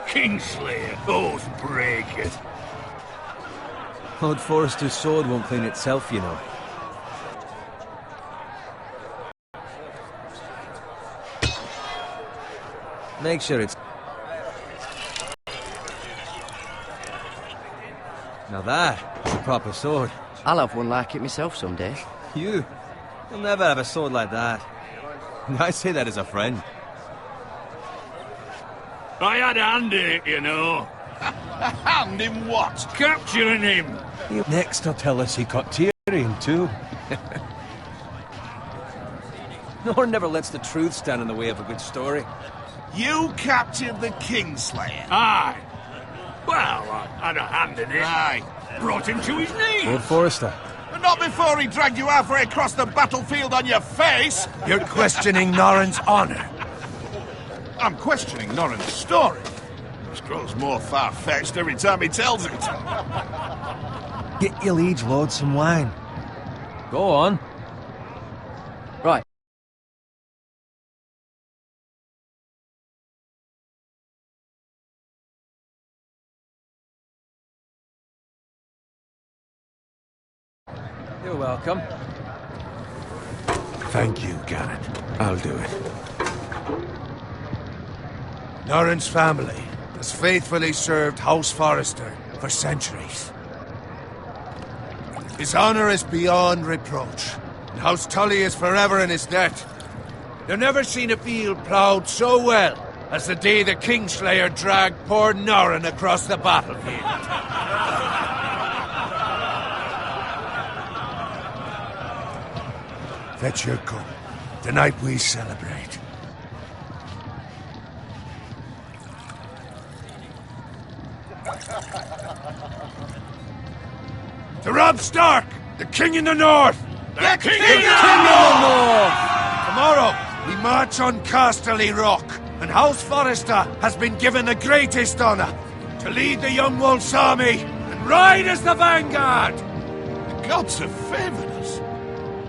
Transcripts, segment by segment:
Kingslayer, oath break it. Lord Forrester's sword won't clean itself, you know. Make sure it's... Now that's a proper sword. I'll have one like it myself someday. You'll never have a sword like that. I say that as a friend. I had a hand in it, you know. A hand in what? Capturing him. Next he'll tell us he caught Tyrion too. Norn never lets the truth stand in the way of a good story. You captured the Kingslayer? Aye. Well, I had a hand in it. Aye. Brought him to his knees. Lord Forrester. But not before he dragged you halfway across the battlefield on your face! You're questioning Norrin's honor. I'm questioning Norrin's story. It grows more far-fetched every time he tells it. Get your liege lord some wine. Go on. Right. You're welcome. Thank you, Garrett. I'll do it. Norrin's family has faithfully served House Forrester for centuries. His honor is beyond reproach, and House Tully is forever in his debt. They've never seen a field ploughed so well as the day the Kingslayer dragged poor Norrin across the battlefield. Fetch your cup. Tonight we celebrate. To Robb Stark, the King in the North! The King in the North! Tomorrow, we march on Casterly Rock, and House Forrester has been given the greatest honor to lead the Young Wolf's army and ride as the vanguard! The gods have favored us.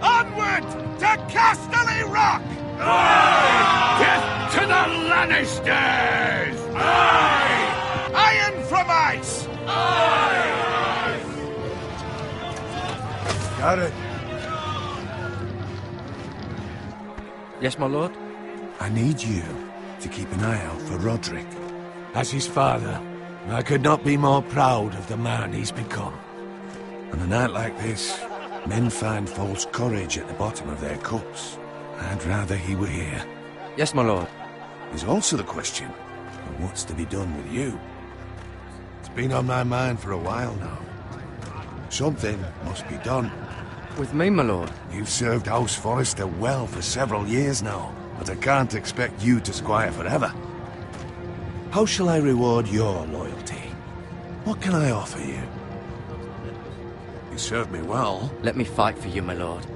Onward to Casterly Rock! Aye! Death to the Lannisters! Aye! Iron from ice! Aye! Got it. Yes, my lord? I need you to keep an eye out for Roderick. As his father, I could not be more proud of the man he's become. On a night like this, men find false courage at the bottom of their cups. I'd rather he were here. Yes, my lord. There's also the question of what's to be done with you. It's been on my mind for a while now. Something must be done. With me, my lord? You've served House Forrester well for several years now, but I can't expect you to squire forever. How shall I reward your loyalty? What can I offer you? You served me well. Let me fight for you, my lord.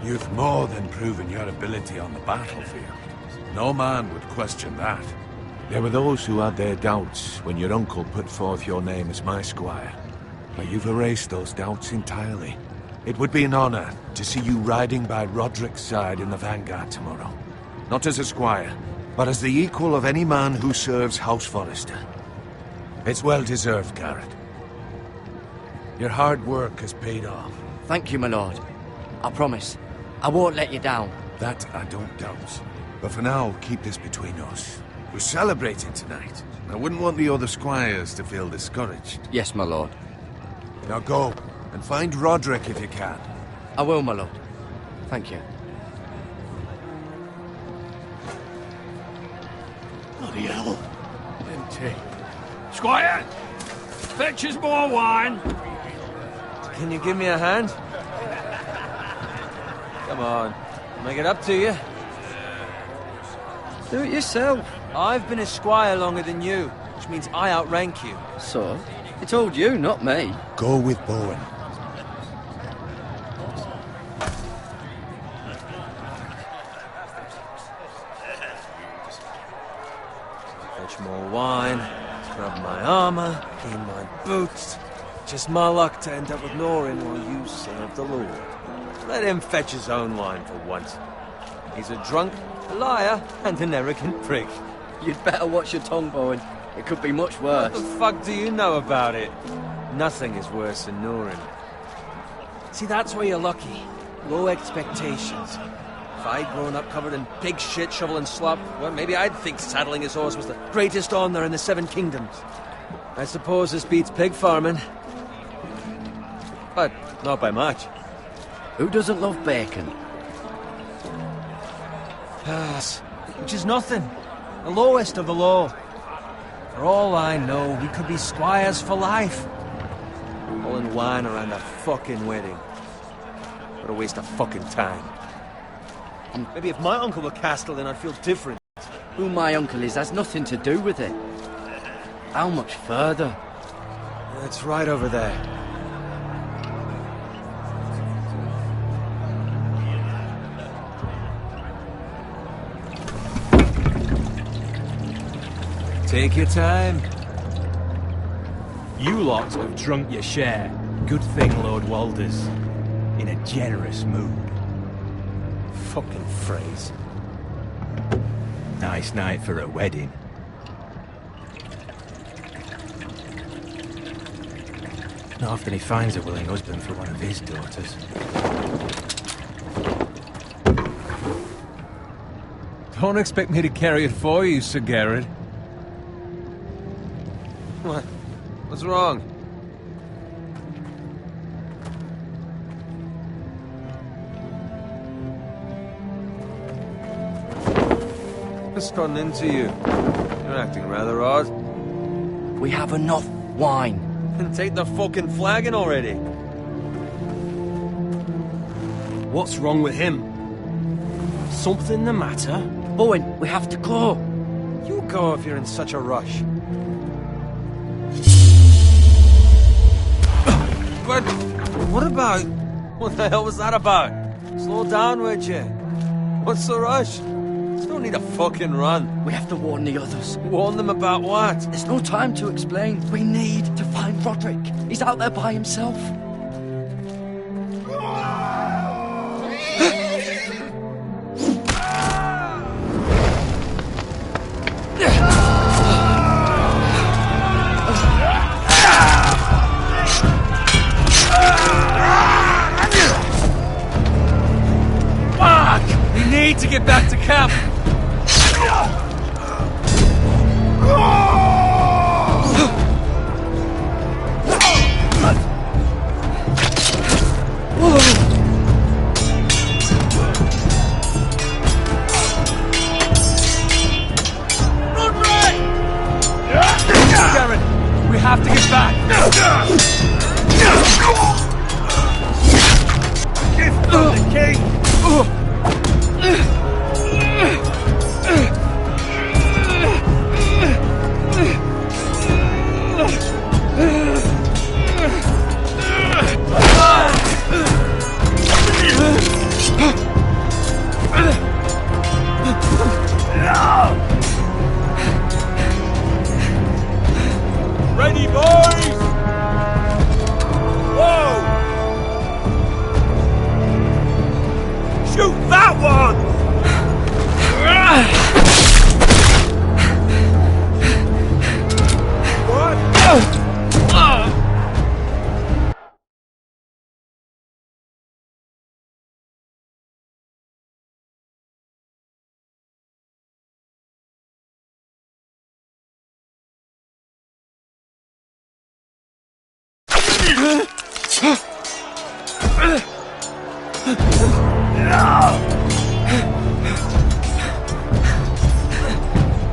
You've more than proven your ability on the battlefield. No man would question that. There were those who had their doubts when your uncle put forth your name as my squire. But you've erased those doubts entirely. It would be an honor to see you riding by Roderick's side in the vanguard tomorrow. Not as a squire, but as the equal of any man who serves House Forrester. It's well deserved, Garrett. Your hard work has paid off. Thank you, my lord. I promise. I won't let you down. That I don't doubt. But for now, keep this between us. We're celebrating tonight. I wouldn't want the other squires to feel discouraged. Yes, my lord. Now go, and find Roderick if you can. I will, my lord. Thank you. Bloody hell. Empty. Squire! Fetch us more wine. Can you give me a hand? Come on. Make it up to you. Do it yourself. I've been a squire longer than you, which means I outrank you. So? He told you, not me. Go with Bowen. Fetch more wine, scrub my armor, clean my boots. Just my luck to end up with Norrin while you serve the Lord. Let him fetch his own wine for once. He's a drunk, a liar, and an arrogant prick. You'd better watch your tongue, Bowen. It could be much worse. What the fuck do you know about it? Nothing is worse than Nurin. See, that's where you're lucky. Low expectations. If I'd grown up covered in pig shit, shovel and slop, well, maybe I'd think saddling his horse was the greatest honour in the Seven Kingdoms. I suppose this beats pig farming. But not by much. Who doesn't love bacon? Which is nothing. The lowest of the low. For all I know, we could be squires for life. All in wine around a fucking wedding. What a waste of fucking time. Maybe if my uncle were Castellan, I'd feel different. Who my uncle is has nothing to do with it. How much further? It's right over there. Take your time. You lot have drunk your share. Good thing Lord Walder's in a generous mood. Fucking phrase. Nice night for a wedding. Not often he finds a willing husband for one of his daughters. Don't expect me to carry it for you, Sir Garrett. What? What's wrong? What's gotten into you? You're acting rather odd. We have enough wine. Then take the fucking flagon already. What's wrong with him? Something the matter? Bowen, we have to go. You go if you're in such a rush. But what about... What the hell was that about? Slow down, would you? What's the rush? There's no need to fucking run. We have to warn the others. Warn them about what? There's no time to explain. We need to find Roderick. He's out there by himself. We need to get back to camp. We have to get back! Gift from the king! Ready, boys! Whoa! Shoot that one!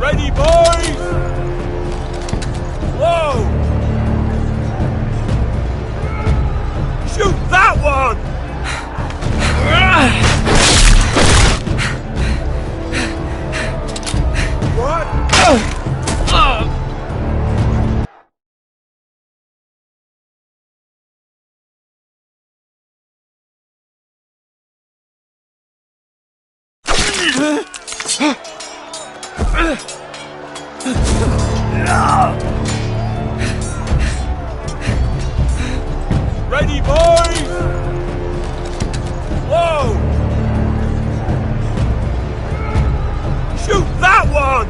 Ready, boys! Whoa! Shoot that one! Ready, boys! Whoa! Shoot that one!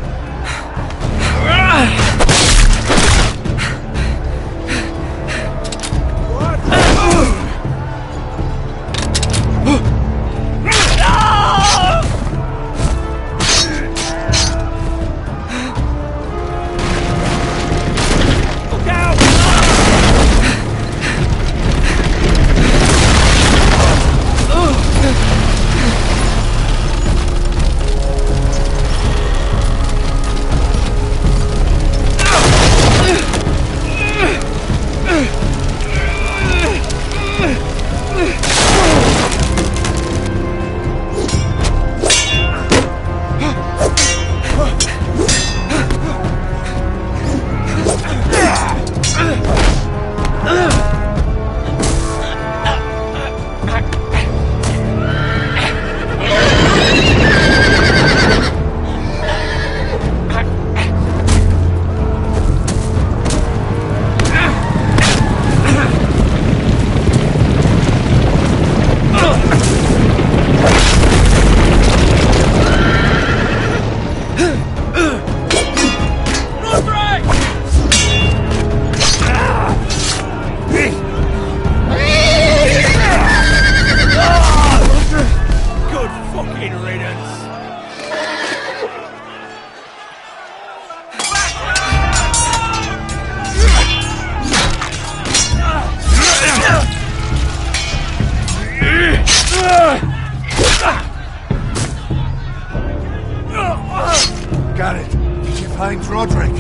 Garrett, did you find Roderick?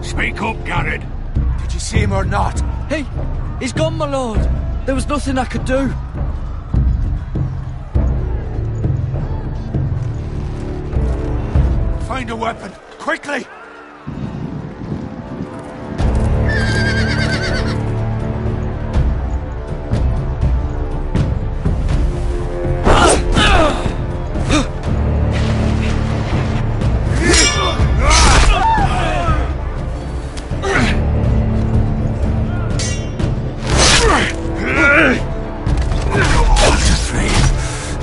Speak up, Garrett. Did you see him or not? He's gone, my lord. There was nothing I could do. Find a weapon, quickly!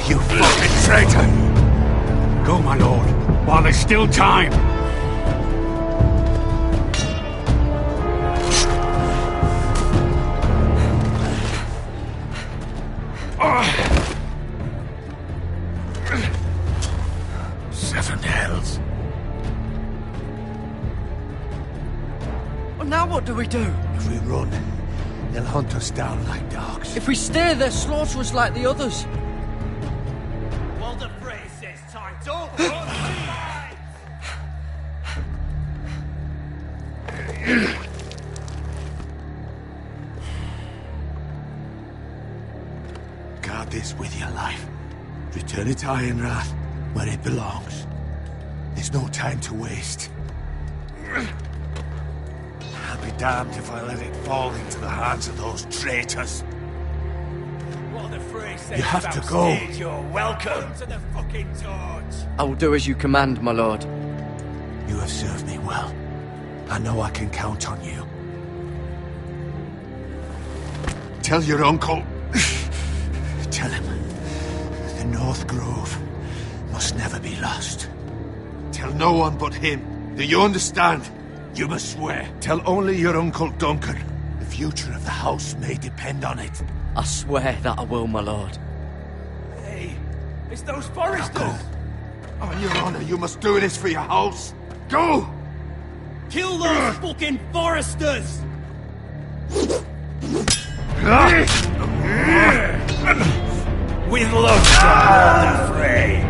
You fucking traitor! Go, my lord, while there's still time. Seven hells. Well, now what do we do? If we run, they'll hunt us down like dogs. If we stay, they'll slaughter us like the others. Well, the phrase says time. Don't run. Guard this with your life. Return it to Ironrath, where it belongs. There's no time to waste. I'll be damned if I let it fall into the hands of those traitors. Well, the phrase says You have to about go. stage, you're welcome to the fucking torch. I will do as you command, my lord. You have served me well. I know I can count on you. Tell your uncle. Tell him the North Grove must never be lost. Tell no one but him. Do you understand? You must swear. Tell only your Uncle Duncan. The future of the house may depend on it. I swear that I will, my lord. Hey, it's those Now foresters. go. On your honor, you must do this for your house. Go! Kill those fucking foresters. With love from all the fray.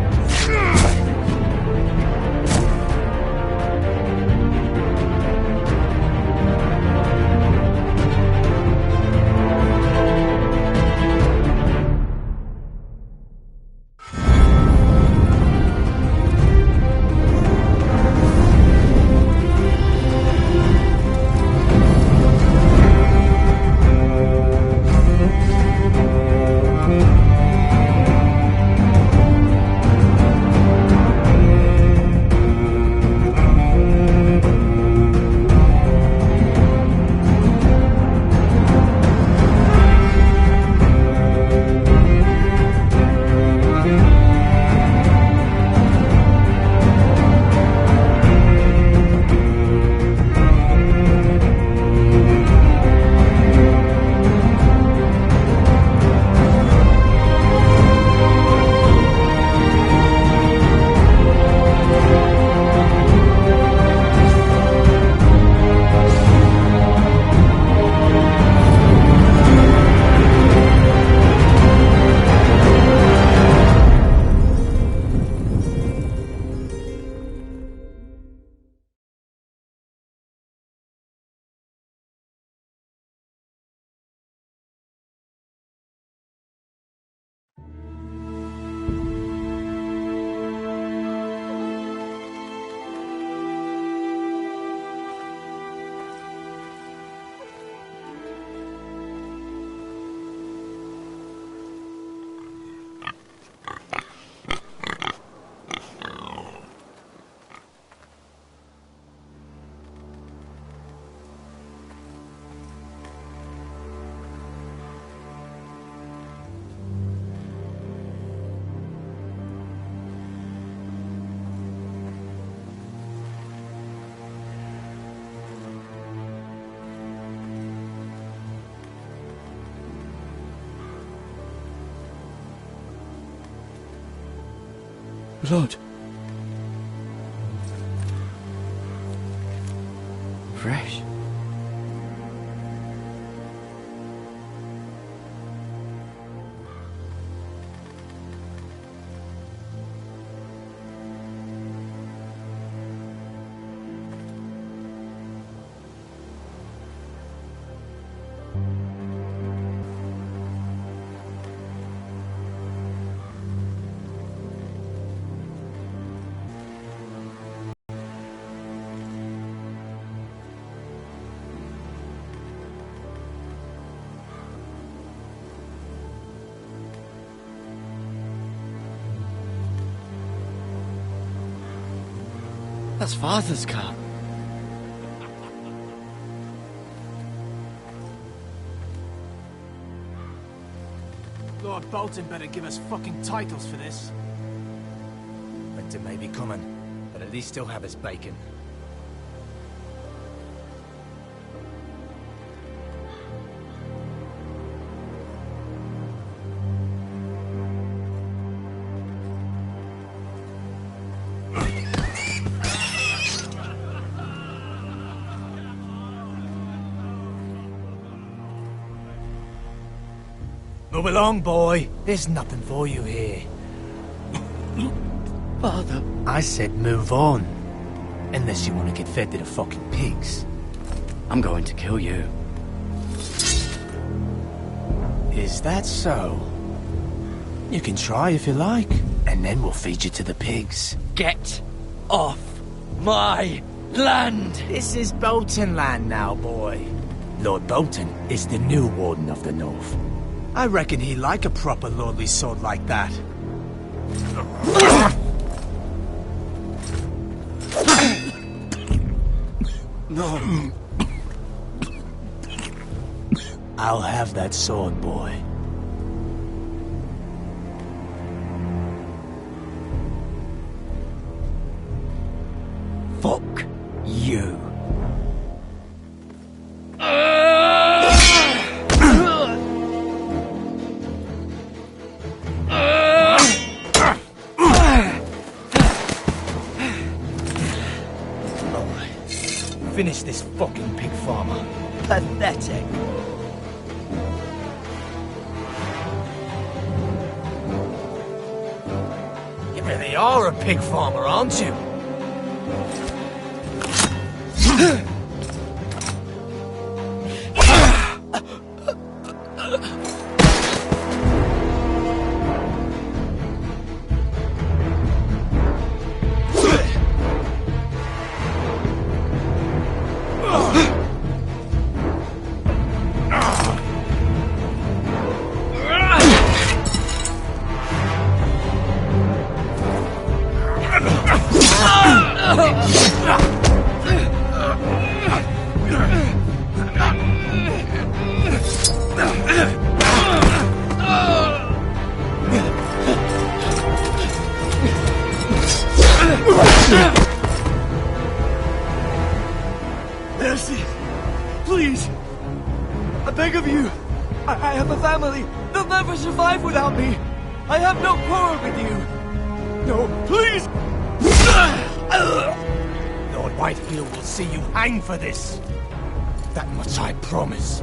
Blood. Fresh. That's Father's car. Lord Bolton better give us fucking titles for this. Winter may be coming, but at least he'll have his bacon. Move along, boy. There's nothing for you here. Father. I said move on. Unless you want to get fed to the fucking pigs. I'm going to kill you. Is that so? You can try if you like, and then we'll feed you to the pigs. Get off my land! This is Bolton land now, boy. Lord Bolton is the new Warden of the North. I reckon he'd like a proper lordly sword like that. No. I'll have that sword, boy. Fuck you. Finish this fucking pig farmer. Pathetic. You really are a pig farmer, aren't you? Mercy! Please! I beg of you! I have a family! They'll never survive without me! I have no quarrel with you! No, please! Lord Whitehill will see you hang for this. That much I promise.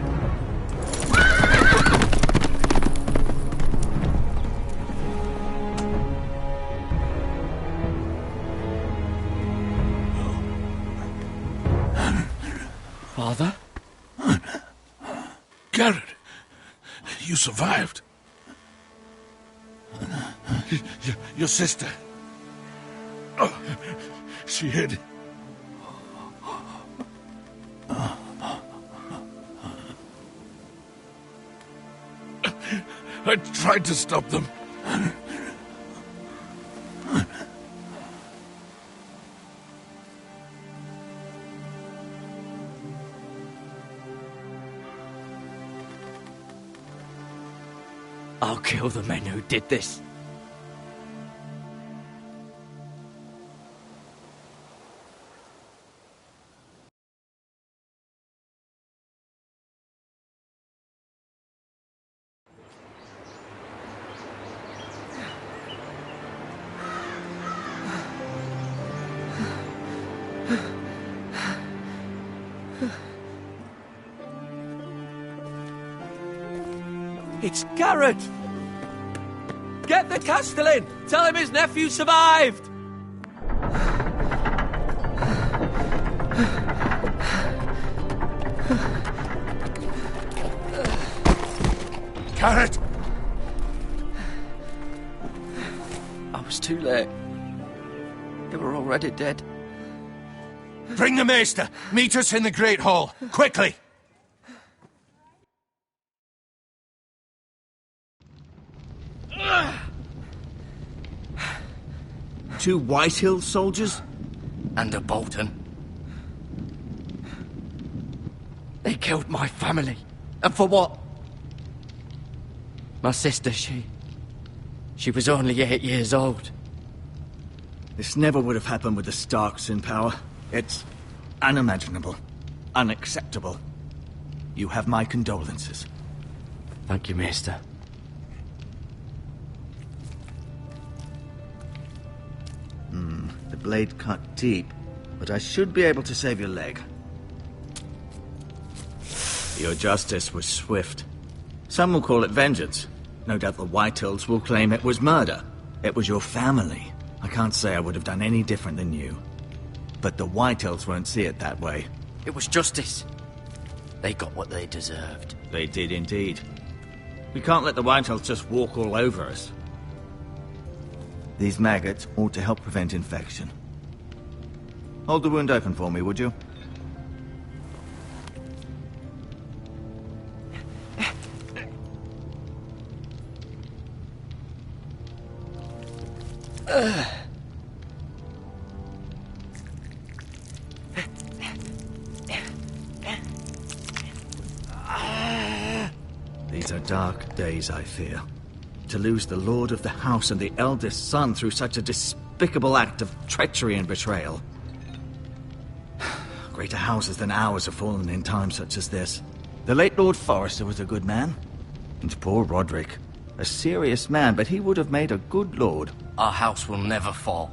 Father? Garrett, you survived. Your sister. Oh, she hid. I tried to stop them. I'll kill the men who did this. It's Garrett! Get the Castellan! Tell him his nephew survived! Garrett! I was too late. They were already dead. Bring the maester! Meet us in the Great Hall! Quickly! Two Whitehill soldiers? And a Bolton. They killed my family. And for what? My sister, she was only 8 years old. This never would have happened with the Starks in power. It's unimaginable. Unacceptable. You have my condolences. Thank you, Maester. The blade cut deep, but I should be able to save your leg. Your justice was swift. Some will call it vengeance. No doubt the Whitehills will claim it was murder. It was your family. I can't say I would have done any different than you. But the Whitehills won't see it that way. It was justice. They got what they deserved. They did indeed. We can't let the Whitehills just walk all over us. These maggots ought to help prevent infection. Hold the wound open for me, would you? These are dark days, I fear. To lose the lord of the house and the eldest son through such a despicable act of treachery and betrayal. Greater houses than ours have fallen in times such as this. The late Lord Forrester was a good man. And poor Roderick. A serious man, but he would have made a good lord. Our house will never fall.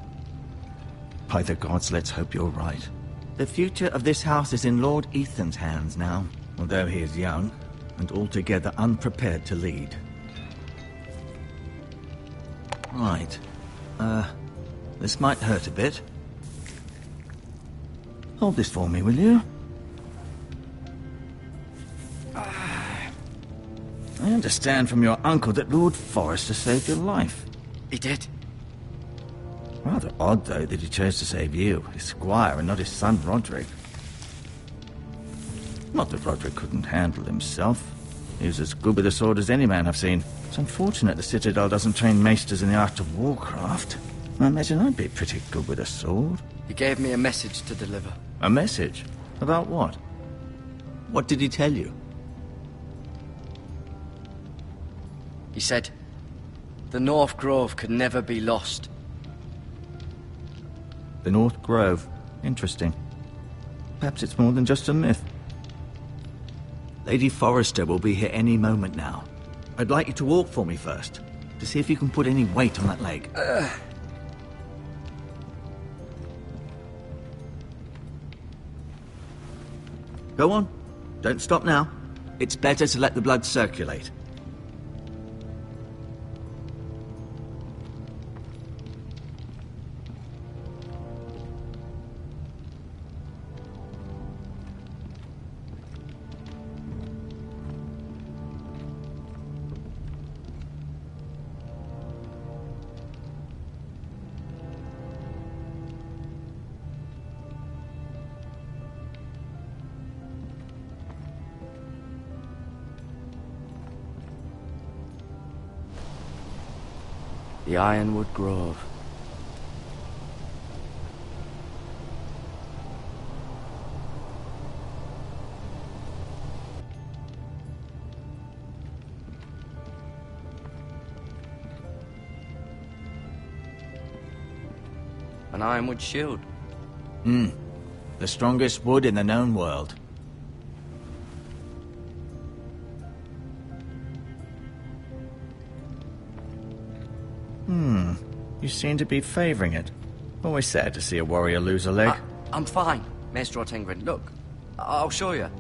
By the gods, let's hope you're right. The future of this house is in Lord Ethan's hands now, although he is young and altogether unprepared to lead. Right. This might hurt a bit. Hold this for me, will you? I understand from your uncle that Lord Forrester saved your life. He did. Rather odd, though, that he chose to save you, his squire, and not his son Roderick. Not that Roderick couldn't handle himself. He was as good with a sword as any man I've seen. It's unfortunate the Citadel doesn't train maesters in the art of warcraft. I imagine I'd be pretty good with a sword. He gave me a message to deliver. A message? About what? What did he tell you? He said, the North Grove could never be lost. The North Grove. Interesting. Perhaps it's more than just a myth. Lady Forrester will be here any moment now. I'd like you to walk for me first, to see if you can put any weight on that leg. Go on. Don't stop now. It's better to let the blood circulate. The Ironwood Grove. An ironwood shield. The strongest wood in the known world. You seem to be favoring it. Always sad to see a warrior lose a leg. I'm fine, Maester Ortengrin. Look, I'll show you.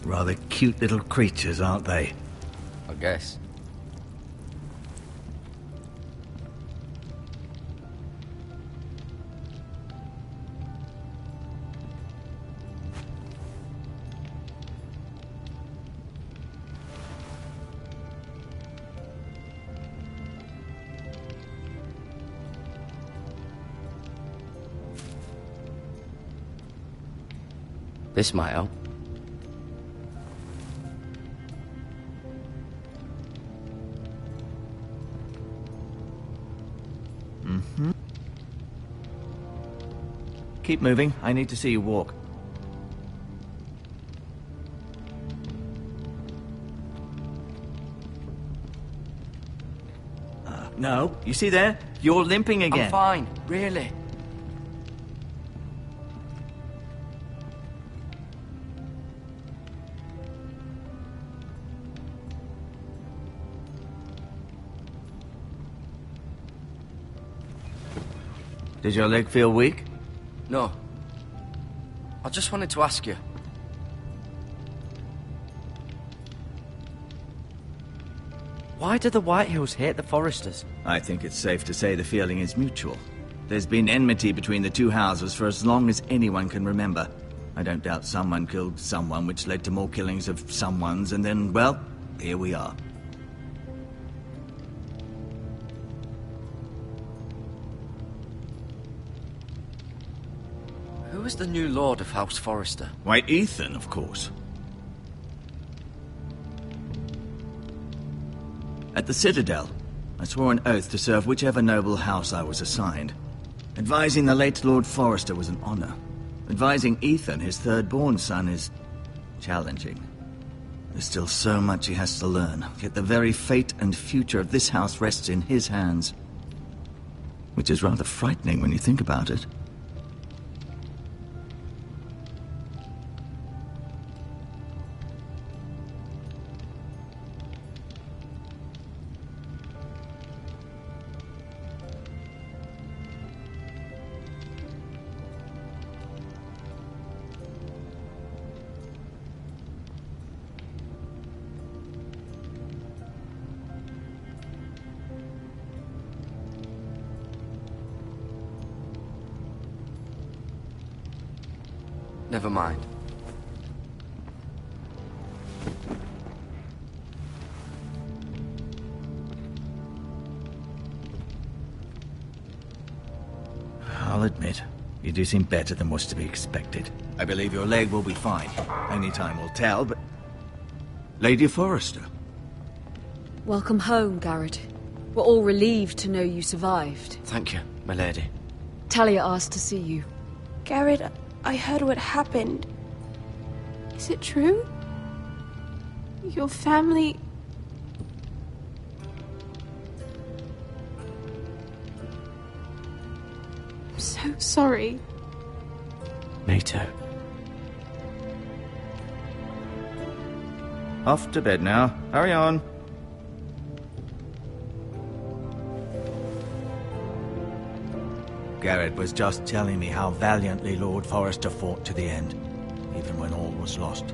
Rather cute little creatures, aren't they? I guess. This might help. Keep moving. I need to see you walk. No, you see there? You're limping again. I'm fine, really. Does your leg feel weak? No. I just wanted to ask you. Why do the Whitehills hate the Forresters? I think it's safe to say the feeling is mutual. There's been enmity between the two houses for as long as anyone can remember. I don't doubt someone killed someone, which led to more killings of someones, and then, well, here we are. Who is the new Lord of House Forrester? Why, Ethan, of course. At the Citadel, I swore an oath to serve whichever noble house I was assigned. Advising the late Lord Forrester was an honor. Advising Ethan, his third-born son, is challenging. There's still so much he has to learn, yet the very fate and future of this house rests in his hands. Which is rather frightening when you think about it. Never mind. I'll admit, you do seem better than was to be expected. I believe your leg will be fine. Only time will tell, but... Lady Forrester. Welcome home, Garrett. We're all relieved to know you survived. Thank you, my lady. Talia asked to see you. Garrett, I heard what happened. Is it true? Your family... I'm so sorry. Me too. Off to bed now. Hurry on. Garrett was just telling me how valiantly Lord Forrester fought to the end, even when all was lost.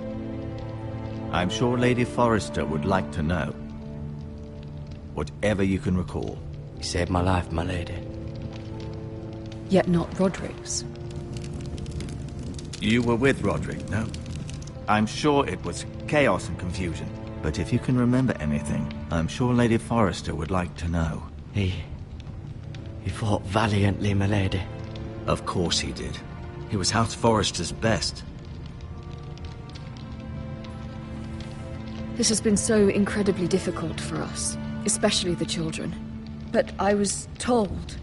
I'm sure Lady Forrester would like to know. Whatever you can recall. You saved my life, my lady. Yet not Roderick's. You were with Roderick, no? I'm sure it was chaos and confusion. But if you can remember anything, I'm sure Lady Forrester would like to know. He fought valiantly, my lady. Of course he did. He was House Forrester's best. This has been so incredibly difficult for us, especially the children. But I was told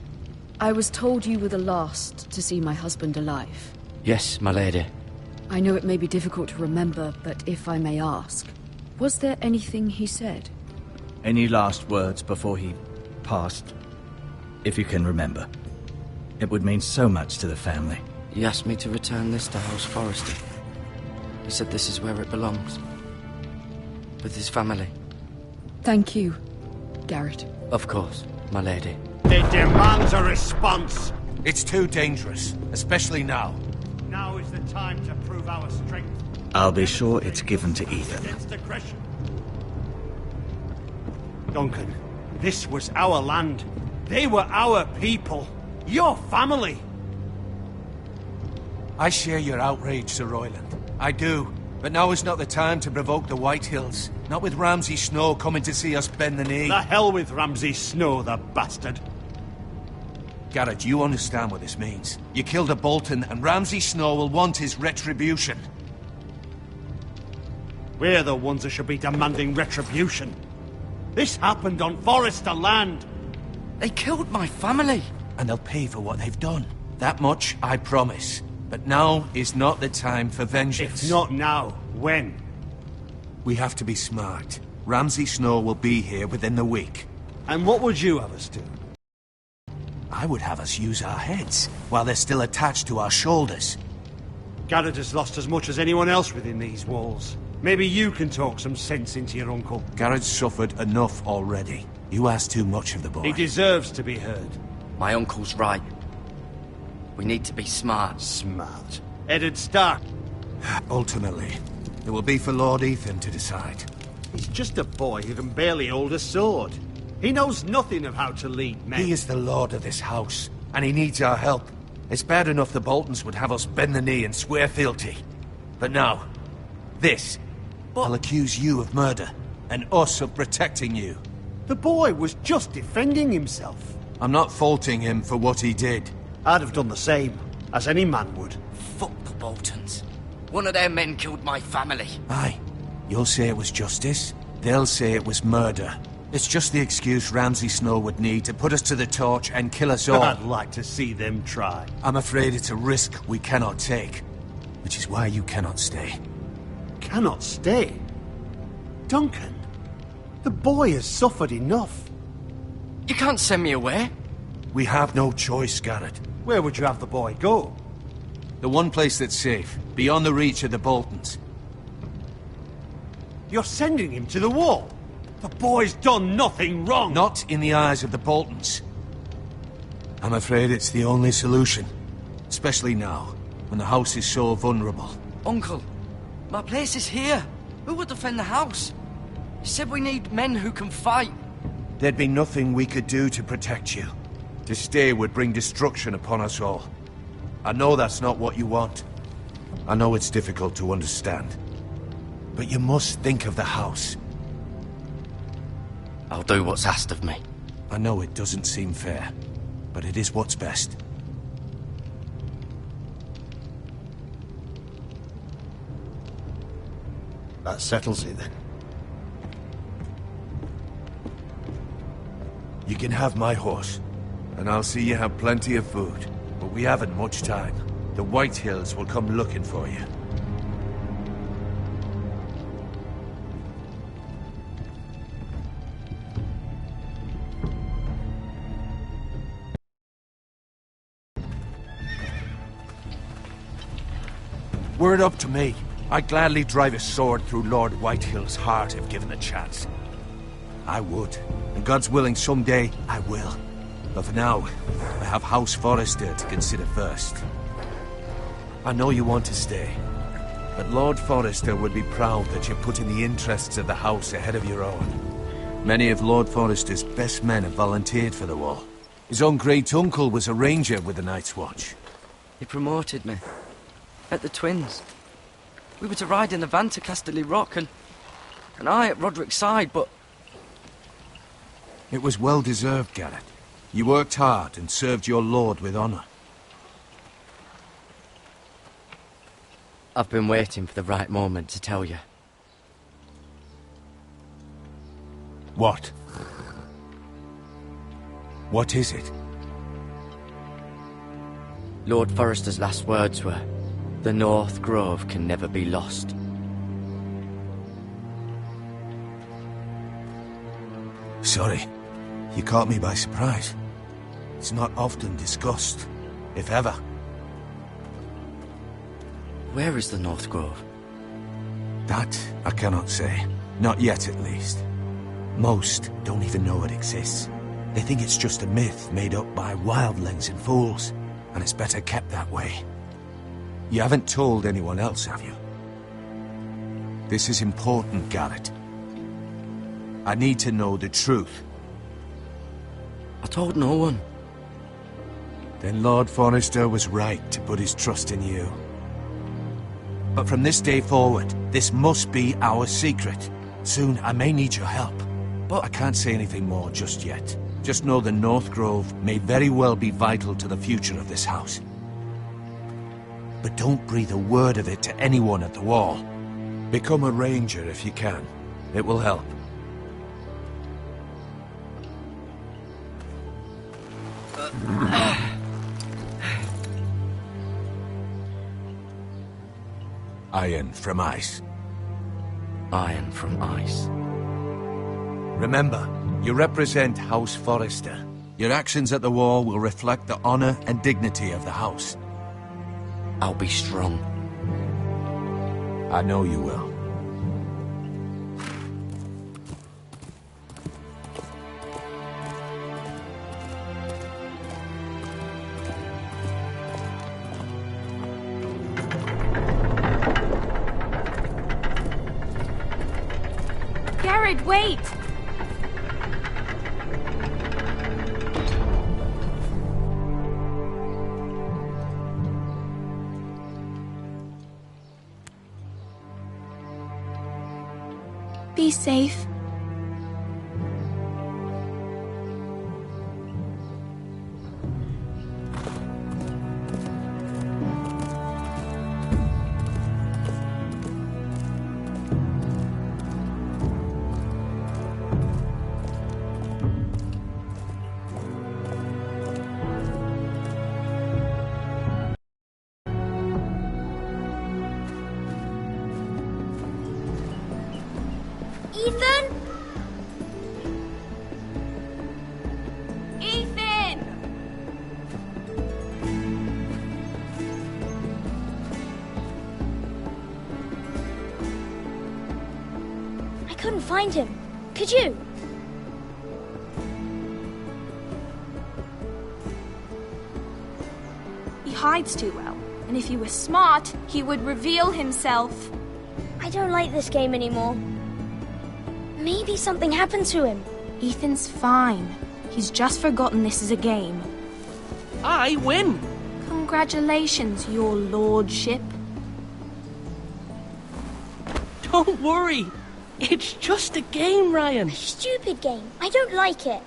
you were the last to see my husband alive. Yes, my lady. I know it may be difficult to remember, but if I may ask, was there anything he said? Any last words before he passed? If you can remember. It would mean so much to the family. He asked me to return this to House Forrester. He said this is where it belongs. With his family. Thank you, Garrett. Of course, my lady. It demands a response. It's too dangerous, especially now. Now is the time to prove our strength. I'll be sure it's given to Ethan. Against aggression. Duncan, this was our land. They were our people. Your family. I share your outrage, Sir Royland. I do. But now is not the time to provoke the Whitehills. Not with Ramsay Snow coming to see us bend the knee. The hell with Ramsay Snow, the bastard. Garrett, you understand what this means. You killed a Bolton, and Ramsay Snow will want his retribution. We're the ones who should be demanding retribution. This happened on Forrester land. They killed my family. And they'll pay for what they've done. That much I promise. But now is not the time for vengeance. If not now, when? We have to be smart. Ramsay Snow will be here within the week. And what would you have us do? I would have us use our heads, while they're still attached to our shoulders. Garrett has lost as much as anyone else within these walls. Maybe you can talk some sense into your uncle. Garrett's suffered enough already. You ask too much of the boy. He deserves to be heard. My uncle's right. We need to be smart. Smart. Eddard Stark. Ultimately, it will be for Lord Ethan to decide. He's just a boy who can barely hold a sword. He knows nothing of how to lead men. He is the lord of this house, and he needs our help. It's bad enough the Boltons would have us bend the knee and swear fealty. But now, this. I'll accuse you of murder, and us of protecting you. The boy was just defending himself. I'm not faulting him for what he did. I'd have done the same, as any man would. Fuck the Boltons. One of their men killed my family. Aye. You'll say it was justice. They'll say it was murder. It's just the excuse Ramsay Snow would need to put us to the torch and kill us all. I'd like to see them try. I'm afraid it's a risk we cannot take. Which is why you cannot stay. Cannot stay? Duncan, the boy has suffered enough. You can't send me away. We have no choice, Garrett. Where would you have the boy go? The one place that's safe, beyond the reach of the Boltons. You're sending him to the wall? The boy's done nothing wrong! Not in the eyes of the Boltons. I'm afraid it's the only solution. Especially now, when the house is so vulnerable. Uncle, my place is here. Who would defend the house? You said we need men who can fight. There'd be nothing we could do to protect you. To stay would bring destruction upon us all. I know that's not what you want. I know it's difficult to understand. But you must think of the house. I'll do what's asked of me. I know it doesn't seem fair, but it is what's best. That settles it then. You can have my horse, and I'll see you have plenty of food. But we haven't much time. The White Hills will come looking for you. Were it up to me, I'd gladly drive a sword through Lord Whitehill's heart if given the chance. I would, and God's willing someday I will. But for now, I have House Forrester to consider first. I know you want to stay, but Lord Forrester would be proud that you're putting the interests of the house ahead of your own. Many of Lord Forrester's best men have volunteered for the war. His own great-uncle was a ranger with the Night's Watch. He promoted me. At the Twins. We were to ride in the van to Casterly Rock, and I at Roderick's side, but... It was well deserved, Garrett. You worked hard and served your lord with honor. I've been waiting for the right moment to tell you. What? What is it? Lord Forrester's last words were, "The North Grove can never be lost." Sorry. You caught me by surprise. It's not often discussed, if ever. Where is the North Grove? That I cannot say. Not yet, at least. Most don't even know it exists. They think it's just a myth made up by wildlings and fools, and it's better kept that way. You haven't told anyone else, have you? This is important, Garrett. I need to know the truth. I told no one. Then Lord Forrester was right to put his trust in you. But from this day forward, this must be our secret. Soon I may need your help. But I can't say anything more just yet. Just know the North Grove may very well be vital to the future of this house. But don't breathe a word of it to anyone at the wall. Become a ranger if you can. It will help. Iron from ice. Iron from ice. Remember, you represent House Forrester. Your actions at the war will reflect the honor and dignity of the house. I'll be strong. I know you will. Garrett, wait! Be safe. Ethan? Ethan! I couldn't find him. Could you? He hides too well, and if he were smart, he would reveal himself. I don't like this game anymore. Maybe something happened to him. Ethan's fine. He's just forgotten this is a game. I win! Congratulations, your lordship. Don't worry. It's just a game, Ryan. Stupid game. I don't like it.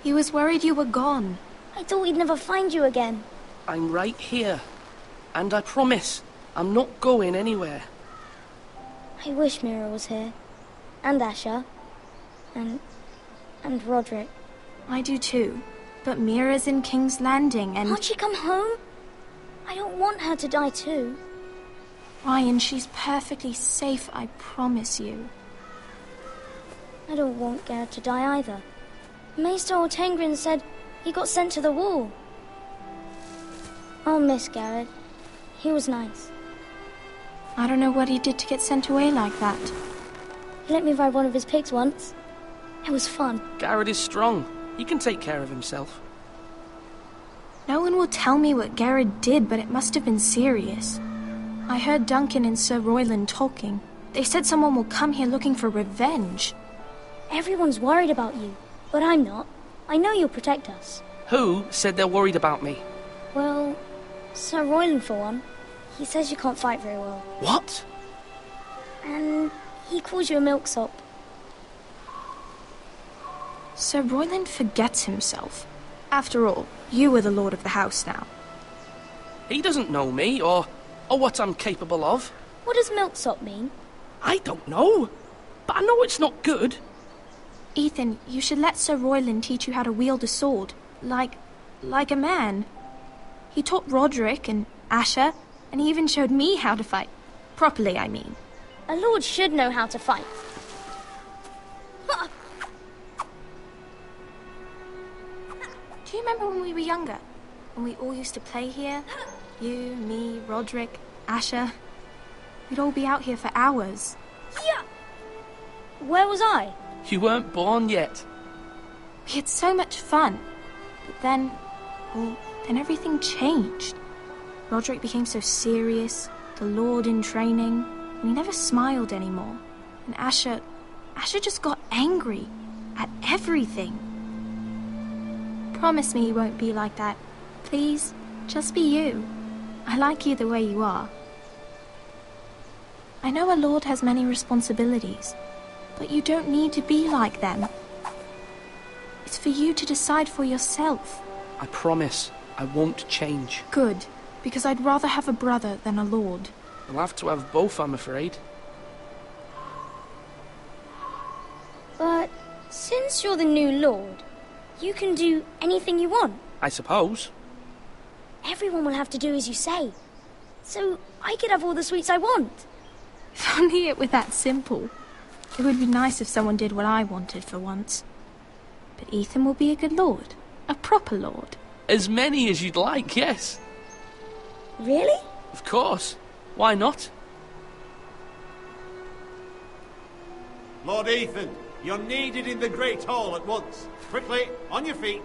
He was worried you were gone. I thought we'd never find you again. I'm right here. And I promise, I'm not going anywhere. I wish Mira was here. And Asher. And Roderick. I do too. But Mira's in King's Landing and... Can't she come home? I don't want her to die too. Ryan, she's perfectly safe, I promise you. I don't want Garrett to die either. Maester Ortengrin said he got sent to the wall. I'll miss Garrett. He was nice. I don't know what he did to get sent away like that. He let me ride one of his pigs once. It was fun. Garrett is strong. He can take care of himself. No one will tell me what Garrett did, but it must have been serious. I heard Duncan and Sir Royland talking. They said someone will come here looking for revenge. Everyone's worried about you, but I'm not. I know you'll protect us. Who said they're worried about me? Well, Sir Royland for one. He says you can't fight very well. What? And he calls you a milksop. Sir Royland forgets himself. After all, you are the lord of the house now. He doesn't know me, or what I'm capable of. What does milksop mean? I don't know, but I know it's not good. Ethan, you should let Sir Royland teach you how to wield a sword, like a man. He taught Roderick and Asher, and he even showed me how to fight. Properly, I mean. A lord should know how to fight. Do you remember when we were younger? When we all used to play here? You, me, Roderick, Asher. We'd all be out here for hours. Yeah. Where was I? You weren't born yet. We had so much fun. But then everything changed. Roderick became so serious, the lord in training, and he never smiled anymore. And Asher just got angry at everything. Promise me you won't be like that. Please, just be you. I like you the way you are. I know a lord has many responsibilities, but you don't need to be like them. It's for you to decide for yourself. I promise I won't change. Good, because I'd rather have a brother than a lord. You'll have to have both, I'm afraid. since you're the new lord, you can do anything you want. I suppose. Everyone will have to do as you say. So I could have all the sweets I want. If only it were that simple. It would be nice if someone did what I wanted for once. But Ethan will be a good lord. A proper lord. As many as you'd like, yes. Really? Of course. Why not? Lord Ethan, you're needed in the Great Hall at once. Quickly, on your feet.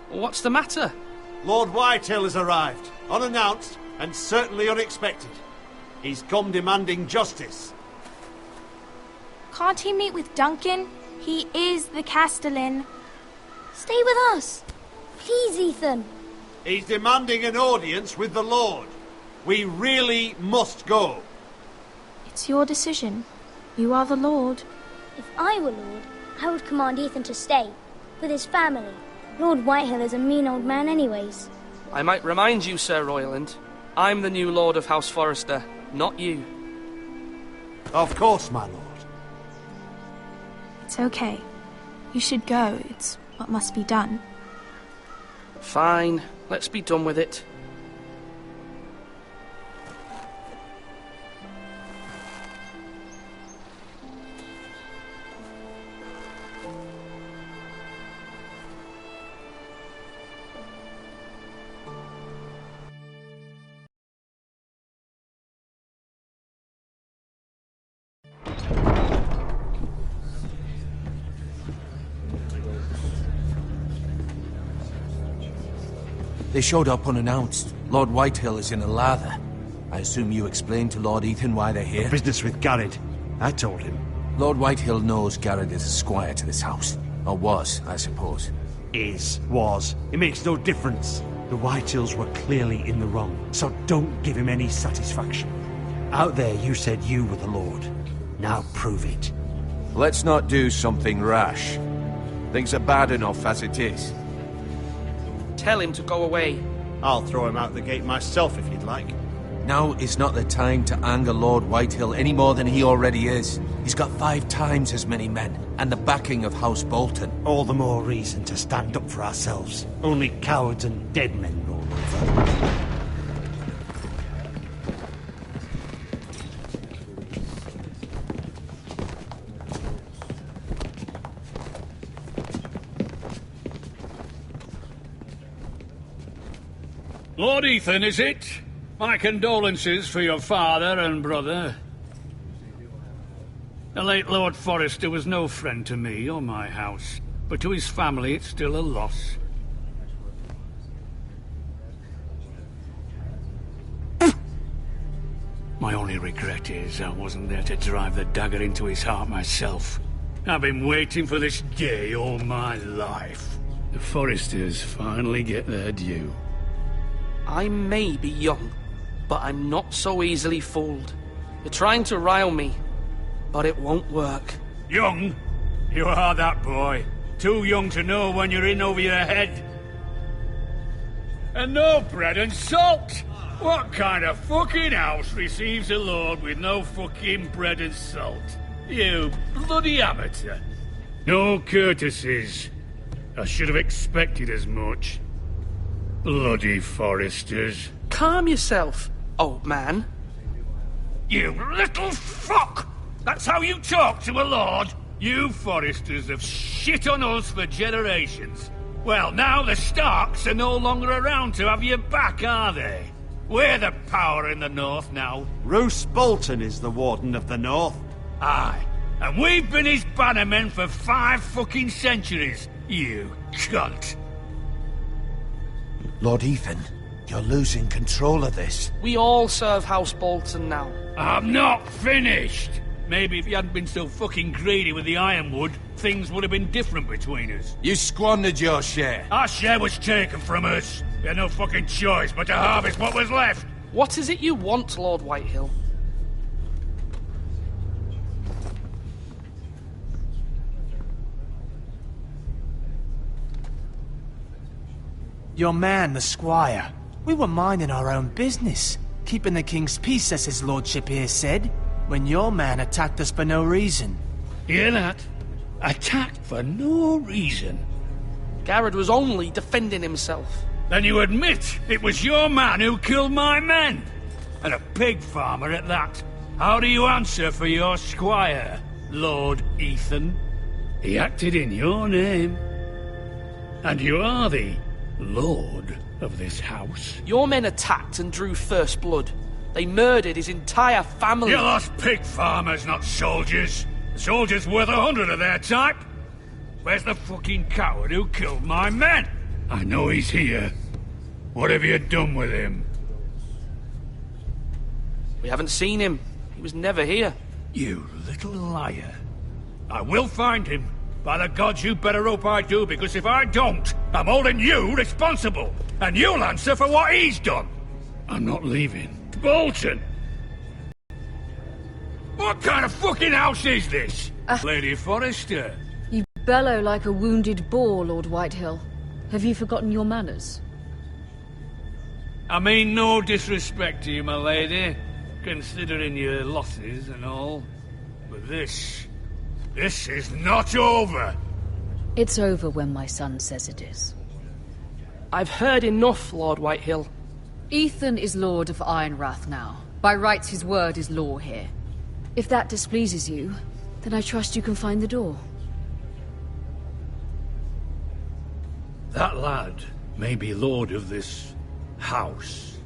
What's the matter? Lord Whitehill has arrived, unannounced and certainly unexpected. He's come demanding justice. Can't he meet with Duncan? He is the Castellan. Stay with us. Please, Ethan. He's demanding an audience with the Lord. We really must go. It's your decision. You are the lord. If I were lord, I would command Ethan to stay, with his family. Lord Whitehill is a mean old man anyways. I might remind you, Sir Royland, I'm the new Lord of House Forrester, not you. Of course, my lord. It's okay. You should go. It's what must be done. Fine, let's be done with it. They showed up unannounced. Lord Whitehill is in a lather. I assume you explained to Lord Ethan why they're here? Business with Garrett. I told him. Lord Whitehill knows Garrett is a squire to this house. Or was, I suppose. Was. It makes no difference. The Whitehills were clearly in the wrong, so don't give him any satisfaction. Out there you said you were the Lord. Now prove it. Let's not do something rash. Things are bad enough as it is. Tell him to go away. I'll throw him out the gate myself if you'd like. Now is not the time to anger Lord Whitehill any more than he already is. He's got 5 times as many men, and the backing of House Bolton. All the more reason to stand up for ourselves. Only cowards and dead men roll over. Lord Ethan, is it? My condolences for your father and brother. The late Lord Forrester was no friend to me or my house, but to his family it's still a loss. My only regret is I wasn't there to drive the dagger into his heart myself. I've been waiting for this day all my life. The Forresters finally get their due. I may be young, but I'm not so easily fooled. You're trying to rile me, but it won't work. Young? You are that boy. Too young to know when you're in over your head. And no bread and salt! What kind of fucking house receives a lord with no fucking bread and salt? You bloody amateur. No courtesies. I should have expected as much. Bloody Forresters. Calm yourself, old man. You little fuck! That's how you talk to a lord? You Forresters have shit on us for generations. Well, now the Starks are no longer around to have your back, are they? We're the power in the north now. Roose Bolton is the Warden of the North. Aye, and we've been his bannermen for 5 fucking centuries, you cunt. Lord Ethan, you're losing control of this. We all serve House Bolton now. I'm not finished! Maybe if you hadn't been so fucking greedy with the ironwood, things would have been different between us. You squandered your share. Our share was taken from us. We had no fucking choice but to harvest what was left. What is it you want, Lord Whitehill? Your man, the squire. We were minding our own business, keeping the king's peace, as his lordship here said, when your man attacked us for no reason. Hear that? Attacked for no reason. Garrett was only defending himself. Then you admit it was your man who killed my men? And a pig farmer at that. How do you answer for your squire, Lord Ethan? He acted in your name. And you are the lord of this house. Your men attacked and drew first blood. They murdered his entire family. You lost pig farmers, not soldiers. The soldiers worth 100 of their type. Where's the fucking coward who killed my men? I know he's here. What have you done with him? We haven't seen him. He was never here. You little liar. I will find him. By the gods, you better hope I do, because if I don't, I'm holding you responsible. And you'll answer for what he's done. I'm not leaving. Bolton! What kind of fucking house is this? Lady Forrester. You bellow like a wounded boar, Lord Whitehill. Have you forgotten your manners? I mean no disrespect to you, my lady, considering your losses and all. But this is not over. It's over when my son says it is. I've heard enough, Lord Whitehill. Ethan is Lord of Ironrath now. By rights, his word is law here. If that displeases you, then I trust you can find the door. That lad may be lord of this house,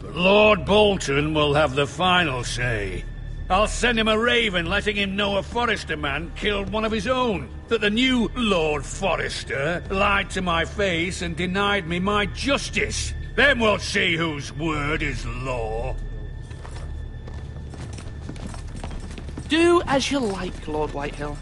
but Lord Bolton will have the final say. I'll send him a raven letting him know a Forrester man killed one of his own. That the new Lord Forrester lied to my face and denied me my justice. Then we'll see whose word is law. Do as you like, Lord Whitehill.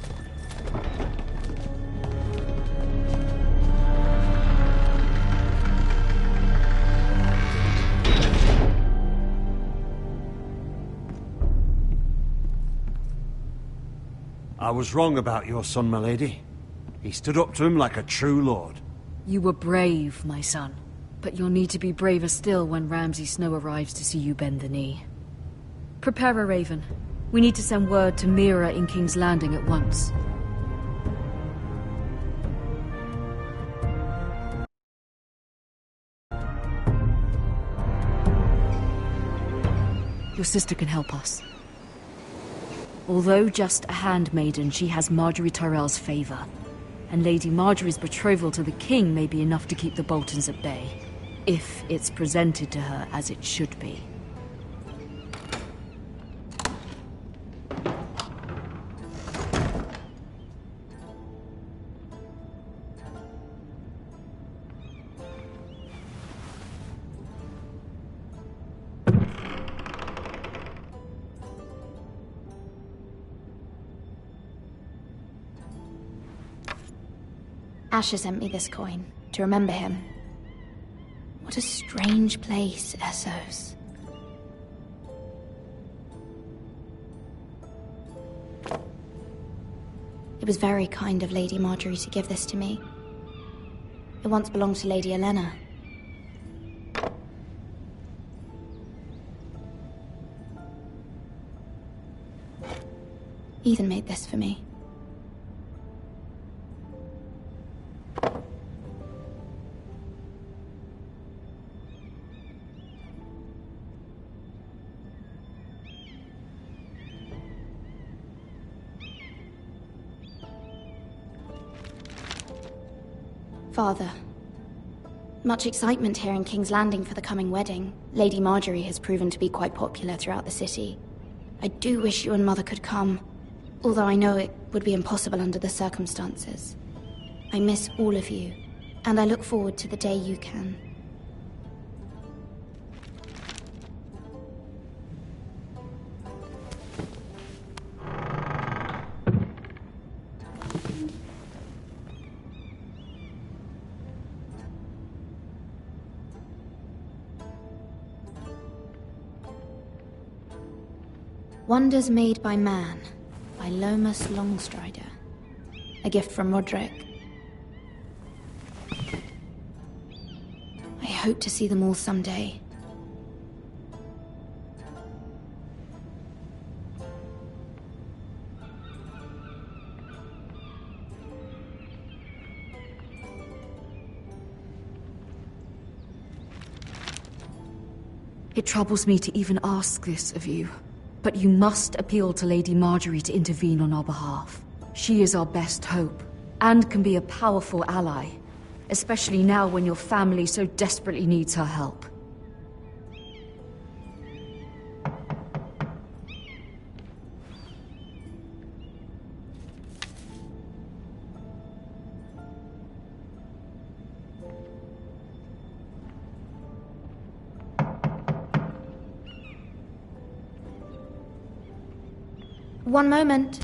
I was wrong about your son, my lady. He stood up to him like a true lord. You were brave, my son. But you'll need to be braver still when Ramsay Snow arrives to see you bend the knee. Prepare a raven. We need to send word to Mira in King's Landing at once. Your sister can help us. Although just a handmaiden, she has Marjorie Tyrell's favor. And Lady Marjorie's betrothal to the king may be enough to keep the Boltons at bay. If it's presented to her as it should be. Asher sent me this coin, to remember him. What a strange place, Essos. It was very kind of Lady Marjorie to give this to me. It once belonged to Lady Elena. Ethan made this for me. Father, much excitement here in King's Landing for the coming wedding. Lady Marjorie has proven to be quite popular throughout the city. I do wish you and Mother could come, although I know it would be impossible under the circumstances. I miss all of you, and I look forward to the day you can. Wonders Made by Man, by Lomas Longstrider. A gift from Roderick. I hope to see them all someday. It troubles me to even ask this of you, but you must appeal to Lady Marjorie to intervene on our behalf. She is our best hope, and can be a powerful ally, especially now when your family so desperately needs her help. One moment.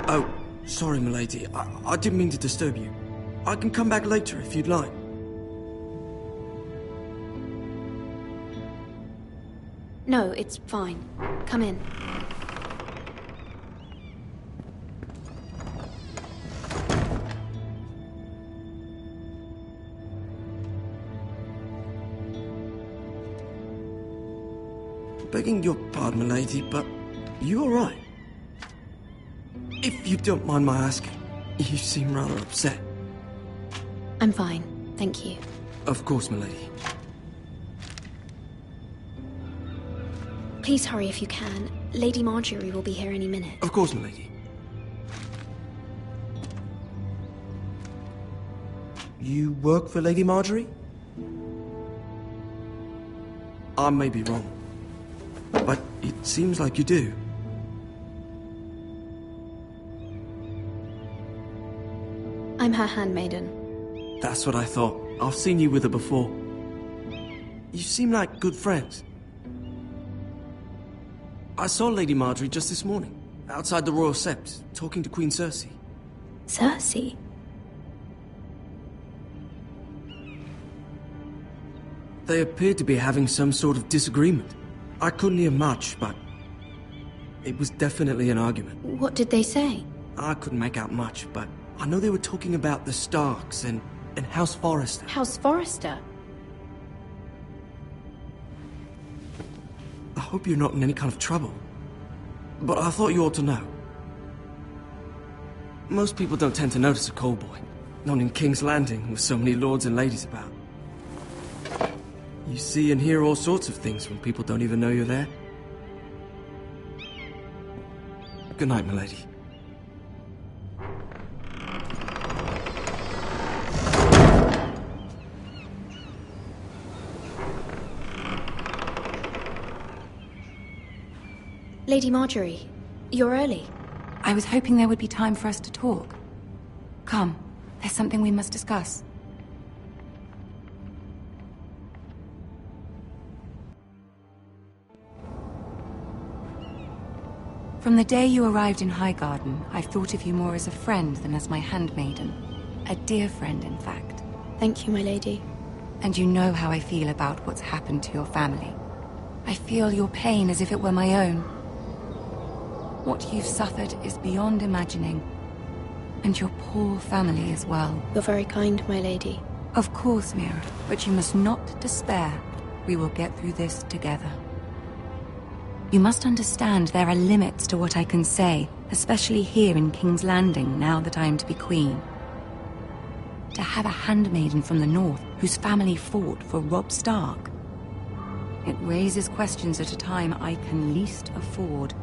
Oh, sorry, milady. I didn't mean to disturb you. I can come back later if you'd like. No, it's fine. Come in. Begging your pardon, milady, but you all right? If you don't mind my asking, you seem rather upset. I'm fine, thank you. Of course, milady. Please hurry if you can. Lady Marjorie will be here any minute. Of course, milady. You work for Lady Marjorie? I may be wrong, but it seems like you do. I'm her handmaiden. That's what I thought. I've seen you with her before. You seem like good friends. I saw Lady Marjorie just this morning, outside the Royal Sept, talking to Queen Cersei. Cersei? They appeared to be having some sort of disagreement. I couldn't hear much, but it was definitely an argument. What did they say? I couldn't make out much, but I know they were talking about the Starks and House Forrester. House Forrester? I hope you're not in any kind of trouble, but I thought you ought to know. Most people don't tend to notice a call boy, not in King's Landing with so many lords and ladies about. You see and hear all sorts of things when people don't even know you're there. Good night, milady. Lady Marjorie, you're early. I was hoping there would be time for us to talk. Come, there's something we must discuss. From the day you arrived in Highgarden, I've thought of you more as a friend than as my handmaiden. A dear friend, in fact. Thank you, my lady. And you know how I feel about what's happened to your family. I feel your pain as if it were my own. What you've suffered is beyond imagining. And your poor family as well. You're very kind, my lady. Of course, Mira, but you must not despair. We will get through this together. You must understand there are limits to what I can say, especially here in King's Landing, now that I am to be queen. To have a handmaiden from the north whose family fought for Robb Stark. It raises questions at a time I can least afford.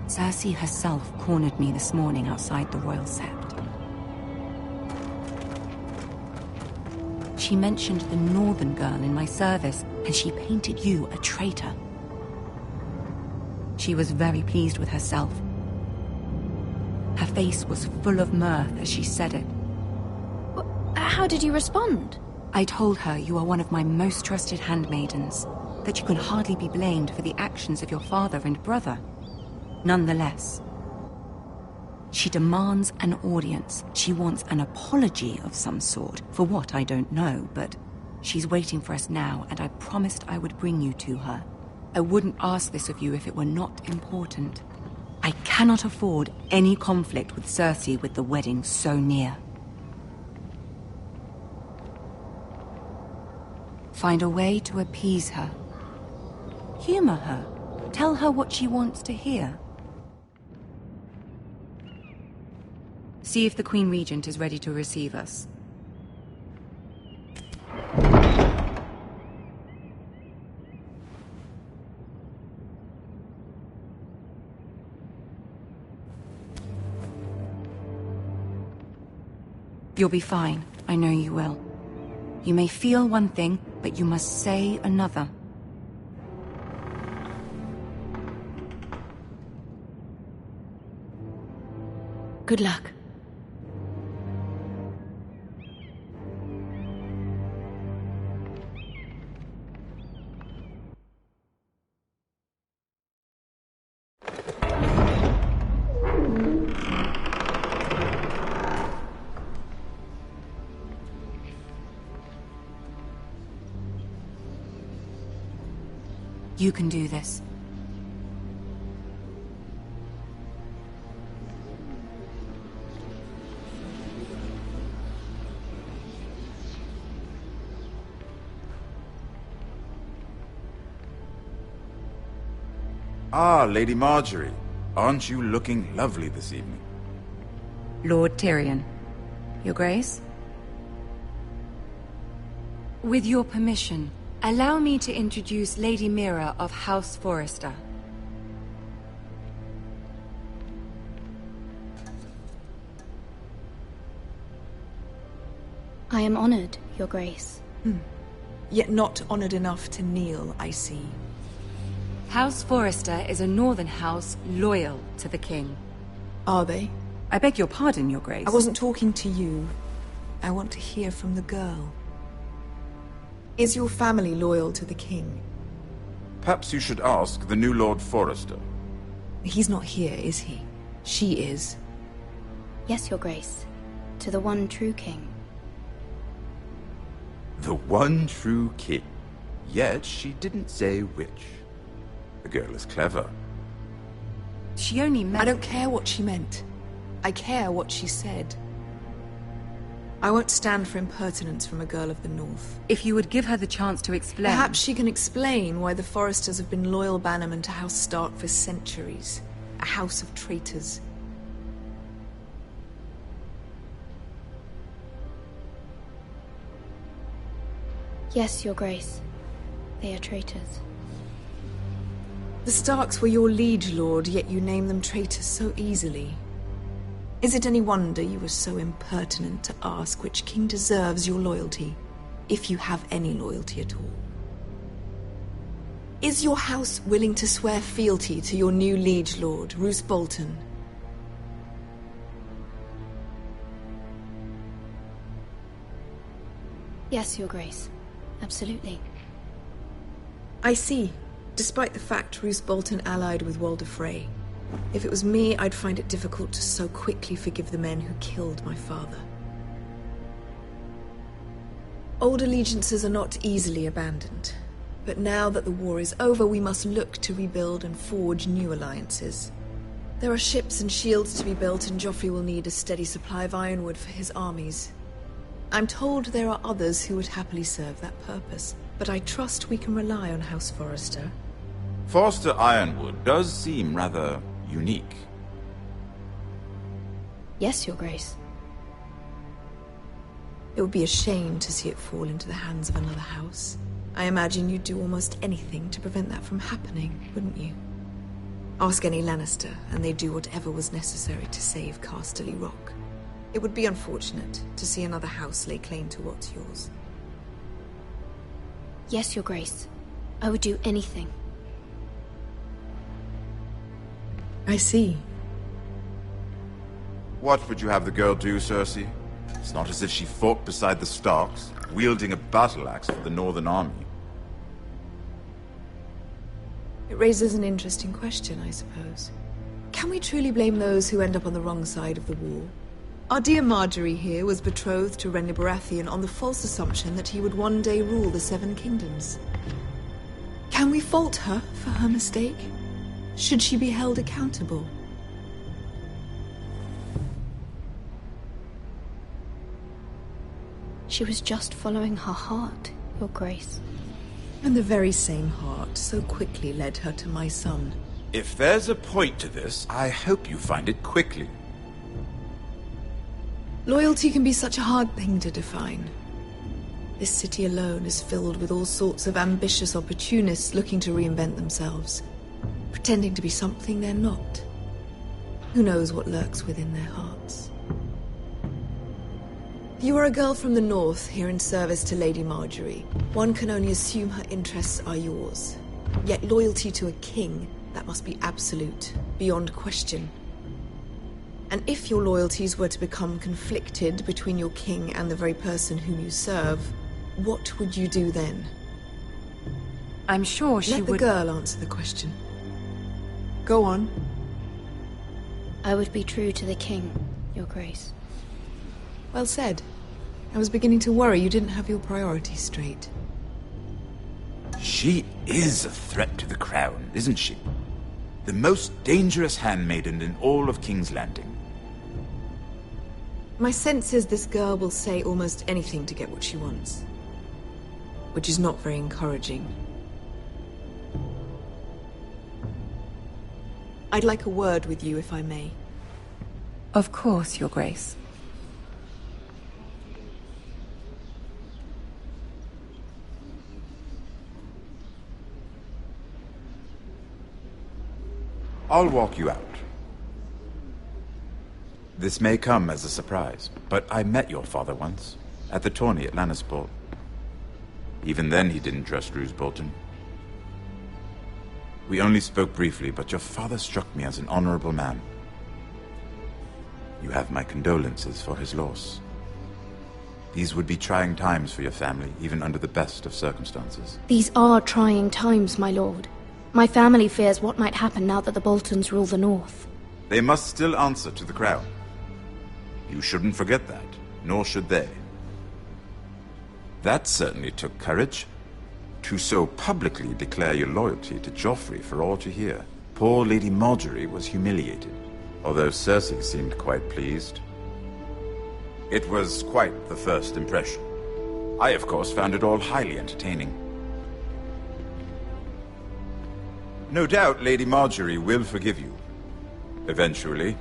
Cersei herself cornered me this morning outside the Royal Sept. She mentioned the northern girl in my service, and she painted you a traitor. She was very pleased with herself. Her face was full of mirth as she said it. How did you respond? I told her you are one of my most trusted handmaidens, that you can hardly be blamed for the actions of your father and brother. Nonetheless, she demands an audience. She wants an apology of some sort, for what I don't know, but she's waiting for us now, and I promised I would bring you to her. I wouldn't ask this of you if it were not important. I cannot afford any conflict with Cersei with the wedding so near. Find a way to appease her. Humor her. Tell her what she wants to hear. See if the Queen Regent is ready to receive us. You'll be fine. I know you will. You may feel one thing, but you must say another. Good luck. You can do this. Ah, Lady Marjorie. Aren't you looking lovely this evening? Lord Tyrion. Your Grace? With your permission, allow me to introduce Lady Mira of House Forrester. I am honored, Your Grace. Yet not honored enough to kneel, I see. House Forrester is a northern house loyal to the king. Are they? I beg your pardon, Your Grace. I wasn't talking to you. I want to hear from the girl. Is your family loyal to the king? Perhaps you should ask the new Lord Forrester. He's not here, is he? She is. Yes, Your Grace. To the one true king. The one true king. Yet she didn't say which. The girl is clever. She only meant... I don't care what she meant. I care what she said. I won't stand for impertinence from a girl of the North. If you would give her the chance to explain... Perhaps she can explain why the Forresters have been loyal bannermen to House Stark for centuries. A house of traitors. Yes, Your Grace. They are traitors. The Starks were your liege lord, yet you name them traitors so easily. Is it any wonder you were so impertinent to ask which king deserves your loyalty, if you have any loyalty at all? Is your house willing to swear fealty to your new liege lord, Roose Bolton? Yes, Your Grace. Absolutely. I see. Despite the fact Roose Bolton allied with Walder Frey. If it was me, I'd find it difficult to so quickly forgive the men who killed my father. Old allegiances are not easily abandoned. But now that the war is over, we must look to rebuild and forge new alliances. There are ships and shields to be built, and Joffrey will need a steady supply of ironwood for his armies. I'm told there are others who would happily serve that purpose, but I trust we can rely on House Forrester. Forster Ironwood does seem rather unique. Yes, Your Grace. It would be a shame to see it fall into the hands of another house. I imagine you'd do almost anything to prevent that from happening, wouldn't you? Ask any Lannister, and they'd do whatever was necessary to save Casterly Rock. It would be unfortunate to see another house lay claim to what's yours. Yes, Your Grace. I would do anything. I see. What would you have the girl do, Cersei? It's not as if she fought beside the Starks, wielding a battle axe for the Northern Army. It raises an interesting question, I suppose. Can we truly blame those who end up on the wrong side of the war? Our dear Marjorie here was betrothed to Renly Baratheon on the false assumption that he would one day rule the Seven Kingdoms. Can we fault her for her mistake? Should she be held accountable? She was just following her heart, Your Grace. And the very same heart so quickly led her to my son. If there's a point to this, I hope you find it quickly. Loyalty can be such a hard thing to define. This city alone is filled with all sorts of ambitious opportunists looking to reinvent themselves, pretending to be something they're not. Who knows what lurks within their hearts? You are a girl from the north, here in service to Lady Marjorie. One can only assume her interests are yours. Yet loyalty to a king, that must be absolute, beyond question. And if your loyalties were to become conflicted between your king and the very person whom you serve, what would you do then? I'm sure she would... Let the girl answer the question. Go on. I would be true to the king, Your Grace. Well said. I was beginning to worry you didn't have your priorities straight. She is a threat to the crown, isn't she? The most dangerous handmaiden in all of King's Landing. My sense is this girl will say almost anything to get what she wants. Which is not very encouraging. I'd like a word with you, if I may. Of course, Your Grace. I'll walk you out. This may come as a surprise, but I met your father once, at the tourney at Lannisport. Even then he didn't trust Roose Bolton. We only spoke briefly, but your father struck me as an honorable man. You have my condolences for his loss. These would be trying times for your family, even under the best of circumstances. These are trying times, my lord. My family fears what might happen now that the Boltons rule the North. They must still answer to the crown. You shouldn't forget that, nor should they. That certainly took courage. To so publicly declare your loyalty to Joffrey for all to hear. Poor Lady Marjorie was humiliated, although Cersei seemed quite pleased. It was quite the first impression. I, of course, found it all highly entertaining. No doubt Lady Marjorie will forgive you. Eventually.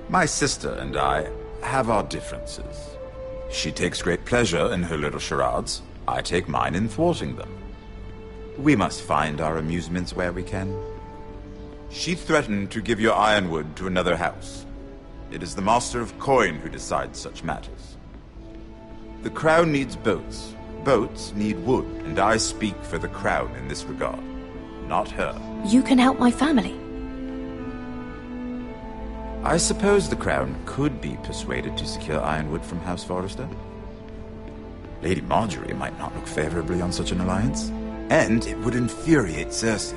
My sister and I have our differences. She takes great pleasure in her little charades. I take mine in thwarting them. We must find our amusements where we can. She threatened to give your ironwood to another house. It is the Master of Coin who decides such matters. The crown needs boats. Boats need wood, and I speak for the crown in this regard. Not her. You can help my family. I suppose the crown could be persuaded to secure ironwood from House Forrester. Lady Marjorie might not look favorably on such an alliance, and it would infuriate Cersei.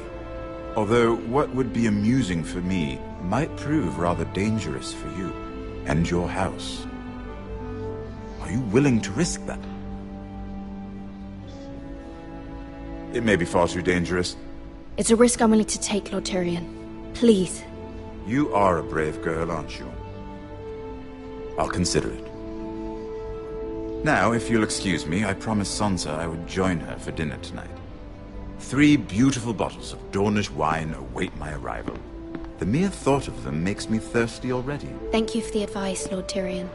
Although what would be amusing for me might prove rather dangerous for you and your house. Are you willing to risk that? It may be far too dangerous. It's a risk I'm willing to take, Lord Tyrion. Please. You are a brave girl, aren't you? I'll consider it. Now, if you'll excuse me, I promised Sansa I would join her for dinner tonight. 3 beautiful bottles of Dornish wine await my arrival. The mere thought of them makes me thirsty already. Thank you for the advice, Lord Tyrion.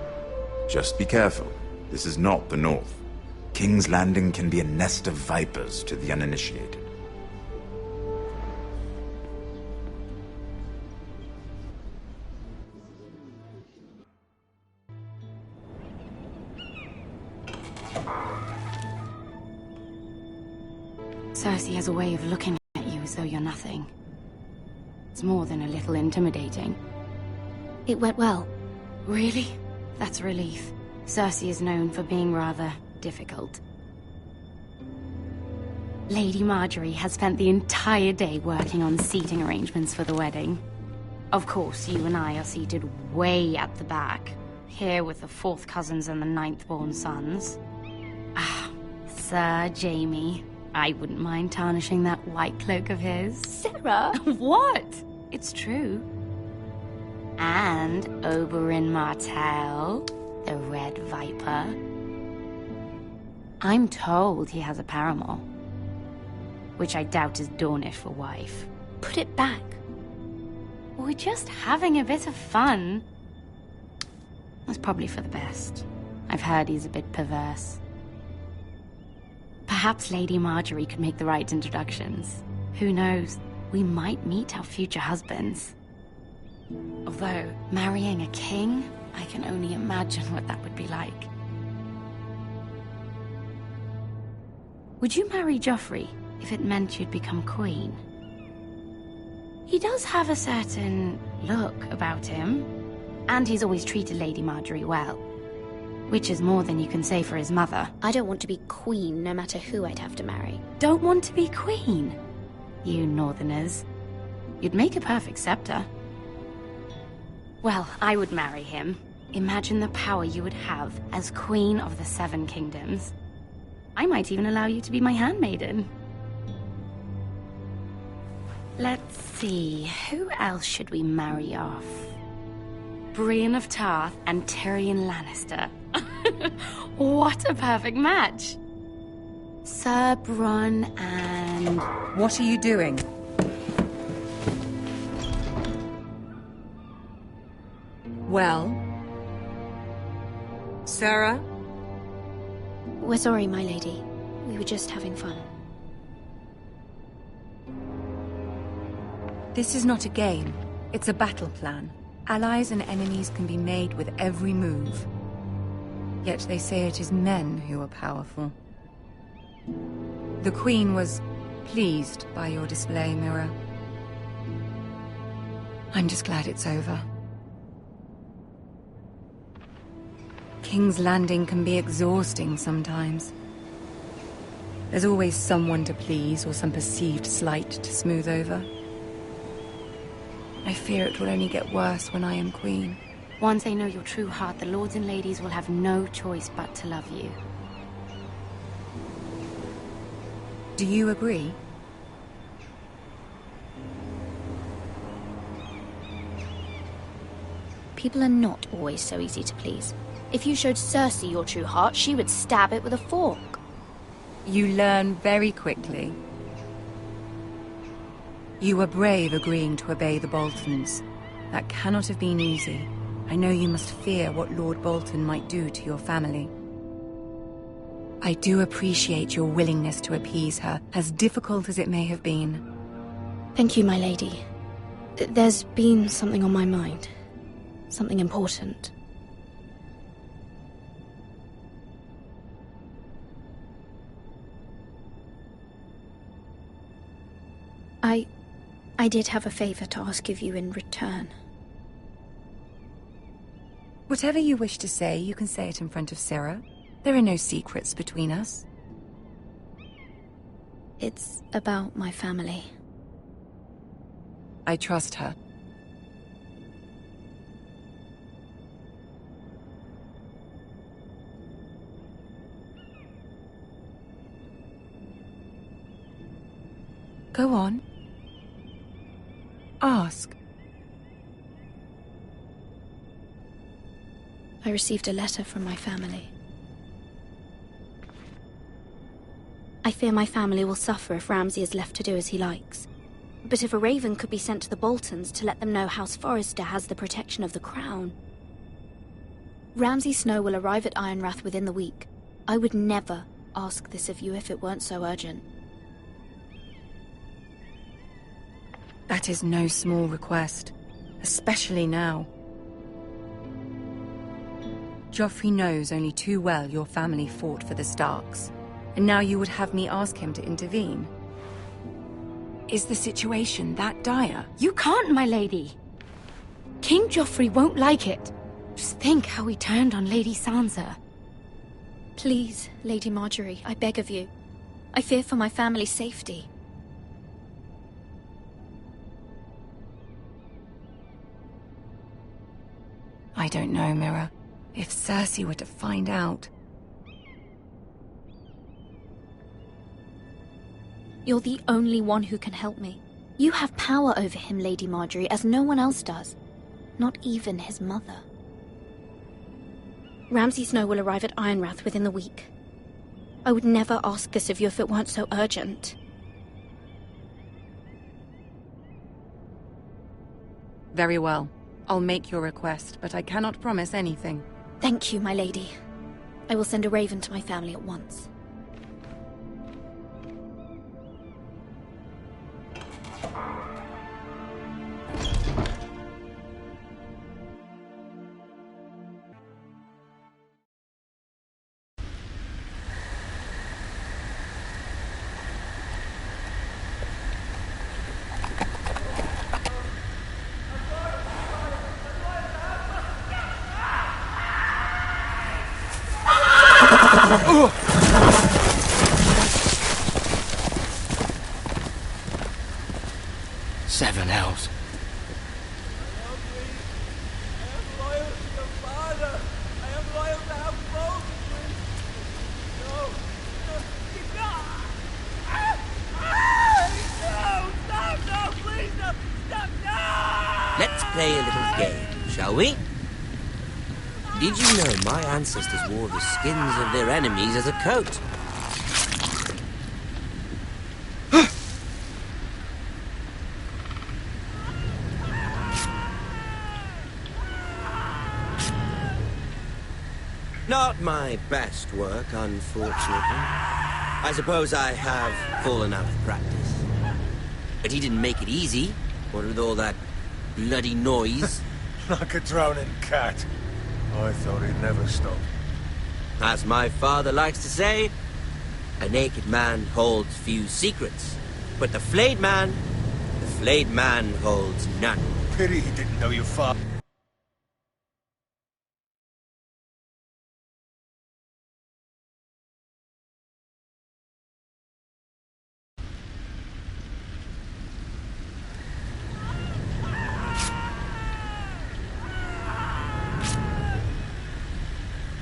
Just be careful. This is not the North. King's Landing can be a nest of vipers to the uninitiated. Cersei has a way of looking at you as though you're nothing. It's more than a little intimidating. It went well. Really? That's a relief. Cersei is known for being rather difficult. Lady Marjorie has spent the entire day working on seating arrangements for the wedding. Of course, you and I are seated way at the back, here with the 4th cousins and the 9th-born sons. Ah, Sir Jaime. I wouldn't mind tarnishing that white cloak of his. Sarah! What? It's true. And Oberyn Martell, the Red Viper. I'm told he has a paramour. Which I doubt is Dornish for wife. Put it back. We're just having a bit of fun. That's probably for the best. I've heard he's a bit perverse. Perhaps Lady Marjorie could make the right introductions. Who knows? We might meet our future husbands. Although, marrying a king, I can only imagine what that would be like. Would you marry Joffrey if it meant you'd become queen? He does have a certain look about him, and he's always treated Lady Marjorie well. Which is more than you can say for his mother. I don't want to be queen, no matter who I'd have to marry. Don't want to be queen? You northerners. You'd make a perfect scepter. Well, I would marry him. Imagine the power you would have as Queen of the Seven Kingdoms. I might even allow you to be my handmaiden. Let's see, who else should we marry off? Brienne of Tarth and Tyrion Lannister. What a perfect match! Sir Bronn and... What are you doing? Well? Sarah? We're sorry, my lady. We were just having fun. This is not a game. It's a battle plan. Allies and enemies can be made with every move. Yet they say it is men who are powerful. The Queen was pleased by your display, Mira. I'm just glad it's over. King's Landing can be exhausting sometimes. There's always someone to please or some perceived slight to smooth over. I fear it will only get worse when I am queen. Once they know your true heart, the lords and ladies will have no choice but to love you. Do you agree? People are not always so easy to please. If you showed Cersei your true heart, she would stab it with a fork. You learn very quickly. You were brave agreeing to obey the Boltons. That cannot have been easy. I know you must fear what Lord Bolton might do to your family. I do appreciate your willingness to appease her, as difficult as it may have been. Thank you, my lady. There's been something on my mind. Something important. I did have a favor to ask of you in return. Whatever you wish to say, you can say it in front of Sarah. There are no secrets between us. It's about my family. I trust her. Go on. Ask. I received a letter from my family. I fear my family will suffer if Ramsay is left to do as he likes. But if a raven could be sent to the Boltons to let them know House Forrester has the protection of the crown. Ramsay Snow will arrive at Ironrath within the week. I would never ask this of you if it weren't so urgent. That is no small request, especially now. Joffrey knows only too well your family fought for the Starks, and now you would have me ask him to intervene. Is the situation that dire? You can't, my lady. King Joffrey won't like it. Just think how he turned on Lady Sansa. Please, Lady Marjorie, I beg of you. I fear for my family's safety. I don't know, Mira. If Cersei were to find out... You're the only one who can help me. You have power over him, Lady Marjorie, as no one else does. Not even his mother. Ramsay Snow will arrive at Ironrath within the week. I would never ask this of you if it weren't so urgent. Very well. I'll make your request, but I cannot promise anything. Thank you, my lady. I will send a raven to my family at once. Seven hells. Let's play a little game, shall we? Did you know my ancestors wore the skins of their enemies as a coat? Not my best work, unfortunately. I suppose I have fallen out of practice. But he didn't make it easy, what with all that bloody noise. Like a drowning cat. I thought he'd never stop. As my father likes to say, a naked man holds few secrets. But the flayed man holds none. Pity he didn't know your father.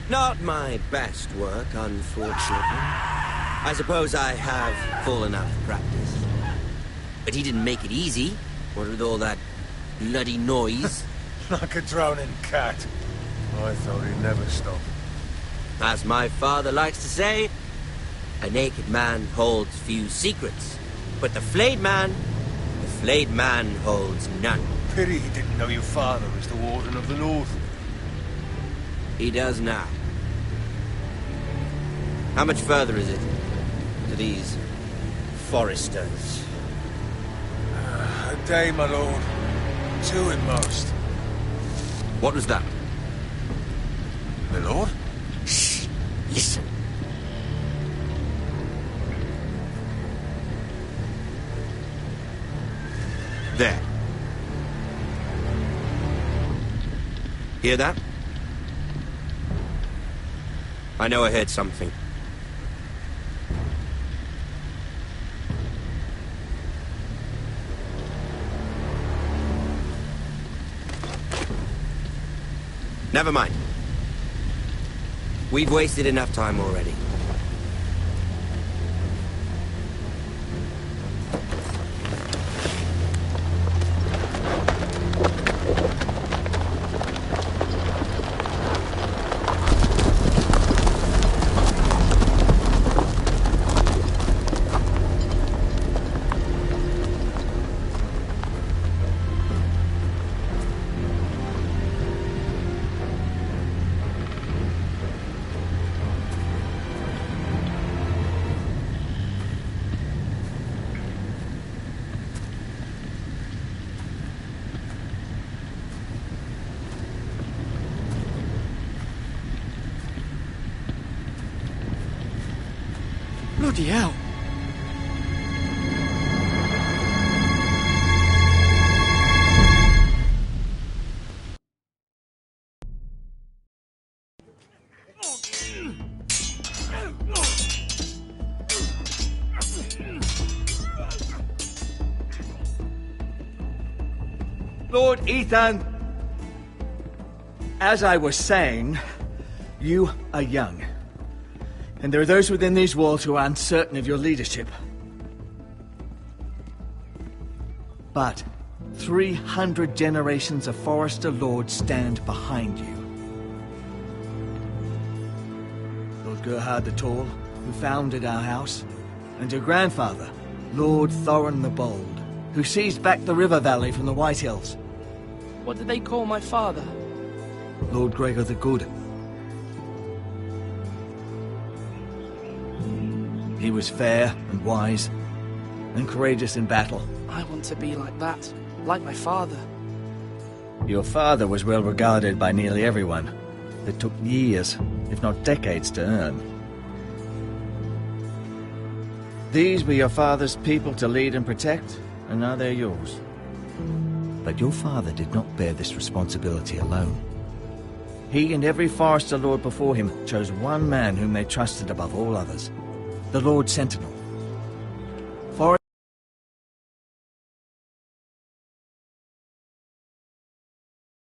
Not my best work, unfortunately. I suppose I have fallen out of practice. But he didn't make it easy, what with all that bloody noise. Like a drowning cat. I thought he'd never stop. As my father likes to say, a naked man holds few secrets. But the flayed man holds none. Pity he didn't know your father was the Warden of the North. He does now. How much further is it to these foresters? A day, my lord. 2 at most. What was that? My lord? Shh! Listen. There. Hear that? I know I heard something. Never mind. We've wasted enough time already. Bloody hell. Lord Ethan, as I was saying, you are young. And there are those within these walls who are uncertain of your leadership. But 300 generations of Forester Lords stand behind you. Lord Gerhard the Tall, who founded our house, and your grandfather, Lord Thorin the Bold, who seized back the river valley from the White Hills. What did they call my father? Lord Gregor the Good. He was fair and wise, and courageous in battle. I want to be like that, like my father. Your father was well regarded by nearly everyone. It took years, if not decades, to earn. These were your father's people to lead and protect, and now they're yours. But your father did not bear this responsibility alone. He and every Forester Lord before him chose one man whom they trusted above all others, the Lord Sentinel.